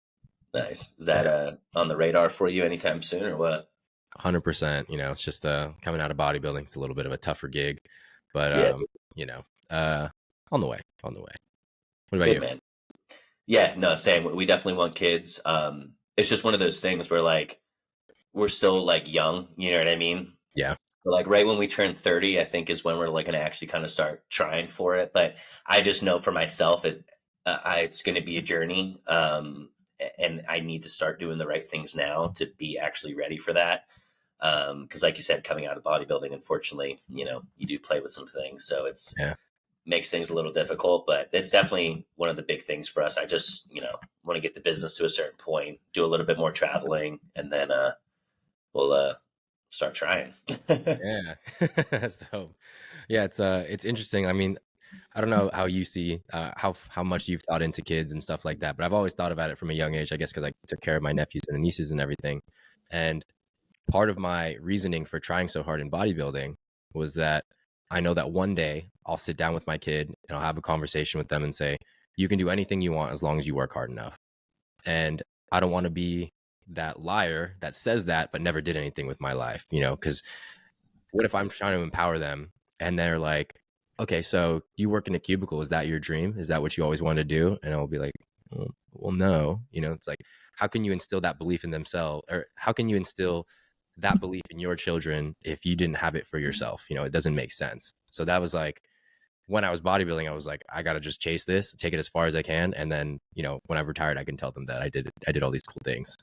Nice. Is that Yeah, on the radar for you anytime soon or what? 100%. It's just coming out of bodybuilding, it's a little bit of a tougher gig, but Yeah, you know, uh on the way, on the way. What about good you? man. Yeah, no, same. We definitely want kids. It's just one of those things where like we're still like young, you know what I mean? Yeah. But, like right when we turn 30, I think is when we're like going to actually kind of start trying for it. But I just know for myself, it's going to be a journey. And I need to start doing the right things now to be actually ready for that. Because like you said, coming out of bodybuilding, unfortunately, you do play with some things. So it's Yeah. makes things a little difficult, but it's definitely one of the big things for us. I just, want to get the business to a certain point, do a little bit more traveling, and then we'll start trying. Yeah. That's dope. Yeah, it's interesting. I mean, I don't know how you see how much you've thought into kids and stuff like that, but I've always thought about it from a young age, I guess because I took care of my nephews and nieces and everything. And part of my reasoning for trying so hard in bodybuilding was that I know that one day I'll sit down with my kid and I'll have a conversation with them and say, you can do anything you want as long as you work hard enough. And I don't want to be that liar that says that but never did anything with my life, because what if I'm trying to empower them and they're like, okay, so you work in a cubicle, is that your dream, is that what you always wanted to do? And I'll be like, well no. It's like, how can you instill that belief in themselves, or how can you instill that belief in your children if you didn't have it for yourself? It doesn't make sense. So that was like, when I was bodybuilding, I was like, I gotta just chase this, take it as far as I can, and then when I've retired, I can tell them that I did all these cool things.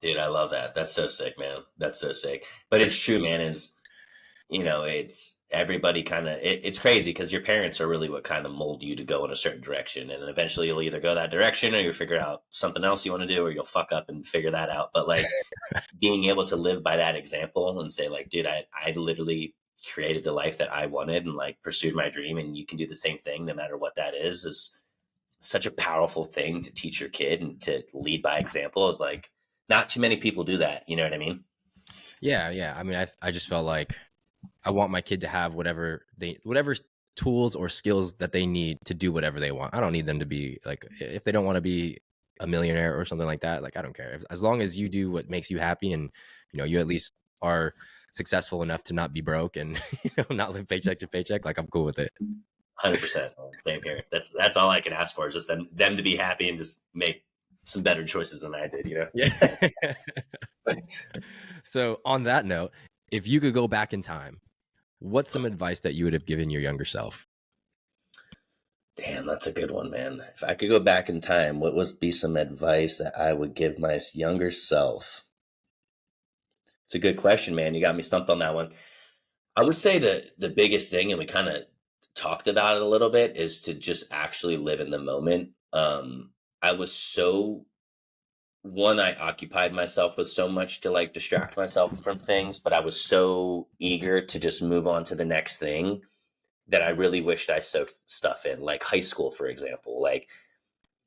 Dude, I love that. That's so sick, man. That's so sick. But it's true, man. It's everybody kind of it's crazy because your parents are really what kind of mold you to go in a certain direction, and then eventually you'll either go that direction or you figure out something else you want to do, or you'll fuck up and figure that out. But like being able to live by that example and say like, dude, I literally created the life that I wanted and like pursued my dream, and you can do the same thing no matter what that is such a powerful thing to teach your kid and to lead by example. It's like not too many people do that. You know what I mean? Yeah. I mean, I just felt like I want my kid to have whatever tools or skills that they need to do whatever they want. I don't need them to be like, if they don't want to be a millionaire or something like that, like I don't care. As long as you do what makes you happy and you at least are successful enough to not be broke and not live paycheck to paycheck, like I'm cool with it. 100%. Same here. That's all I can ask for is just them to be happy and just make some better choices than I did, Yeah. So on that note, if you could go back in time, what's some advice that you would have given your younger self? Damn, that's a good one, man. If I could go back in time, what would be some advice that I would give my younger self? It's a good question, man. You got me stumped on that one. I would say that the biggest thing, and we kind of talked about it a little bit, is to just actually live in the moment. I was so one, I occupied myself with so much to like distract myself from things, but I was so eager to just move on to the next thing that I really wished I soaked stuff in, like high school, for example. Like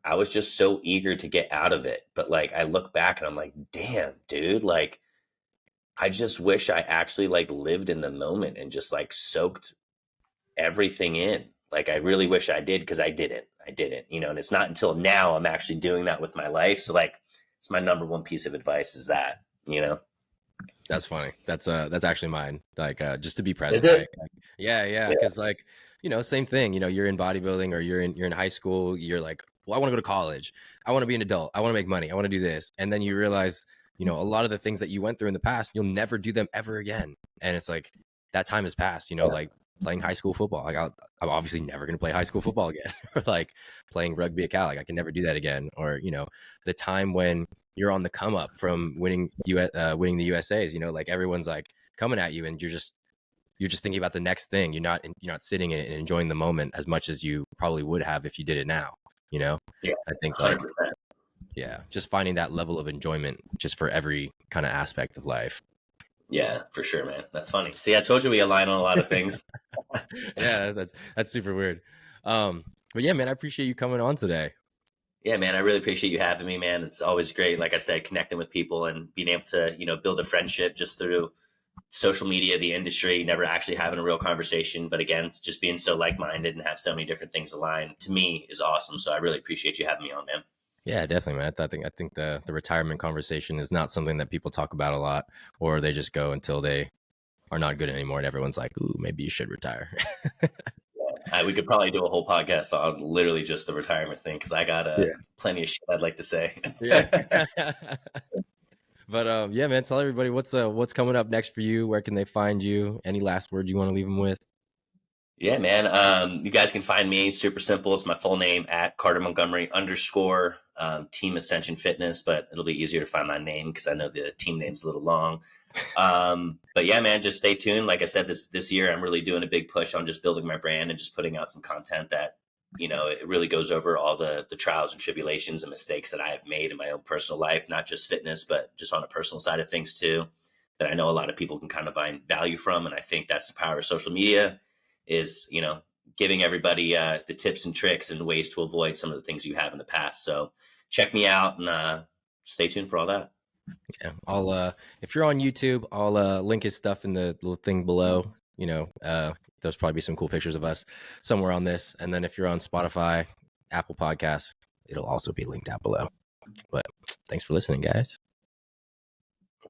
I was just so eager to get out of it. But like I look back and I'm like, damn, dude, like I just wish I actually like lived in the moment and just like soaked everything in. Like I really wish I did because I didn't. And it's not until now I'm actually doing that with my life. So like it's my number one piece of advice is that. That's funny. That's actually mine. Like just to be present. Is it? Right? Like, yeah. Because like same thing. You're in bodybuilding or you're in high school. You're like, well, I want to go to college. I want to be an adult. I want to make money. I want to do this. And then you realize, a lot of the things that you went through in the past, you'll never do them ever again. And it's like that time has passed. Like playing high school football. Like I'm obviously never going to play high school football again. Or like playing rugby at Cal. Like I can never do that again. Or the time when you're on the come up from winning the USA's, like everyone's like coming at you and you're just thinking about the next thing. You're not sitting in it and enjoying the moment as much as you probably would have if you did it now, Yeah. I think 100%. just finding that level of enjoyment just for every kind of aspect of life. Yeah, for sure, man. That's funny. See, I told you we align on a lot of things. Yeah, that's super weird. But yeah, man, I appreciate you coming on today. Yeah, man, I really appreciate you having me, man. It's always great, like I said, connecting with people and being able to, build a friendship just through social media, the industry, never actually having a real conversation. But again, just being so like-minded and have so many different things aligned to me is awesome. So I really appreciate you having me on, man. Yeah, definitely, man. I think the retirement conversation is not something that people talk about a lot, or they just go until they are not good anymore, and everyone's like, "Ooh, maybe you should retire." We could probably do a whole podcast on literally just the retirement thing because I got plenty of shit I'd like to say. Yeah. But yeah, man, tell everybody what's coming up next for you. Where can they find you? Any last words you want to leave them with? Yeah, man. You guys can find me super simple. It's my full name at Carter Montgomery _ Team Ascension Fitness, but it'll be easier to find my name because I know the team name's a little long. But yeah, man, just stay tuned. Like I said, this year I'm really doing a big push on just building my brand and just putting out some content that, it really goes over all the trials and tribulations and mistakes that I have made in my own personal life, not just fitness, but just on a personal side of things too, that I know a lot of people can kind of find value from. And I think that's the power of social media is, giving everybody the tips and tricks and ways to avoid some of the things you have in the past. So check me out and stay tuned for all that. Yeah, I'll if you're on YouTube, I'll link his stuff in the little thing below. There's probably be some cool pictures of us somewhere on this. And then if you're on Spotify, Apple Podcasts, it'll also be linked down below. But thanks for listening, guys.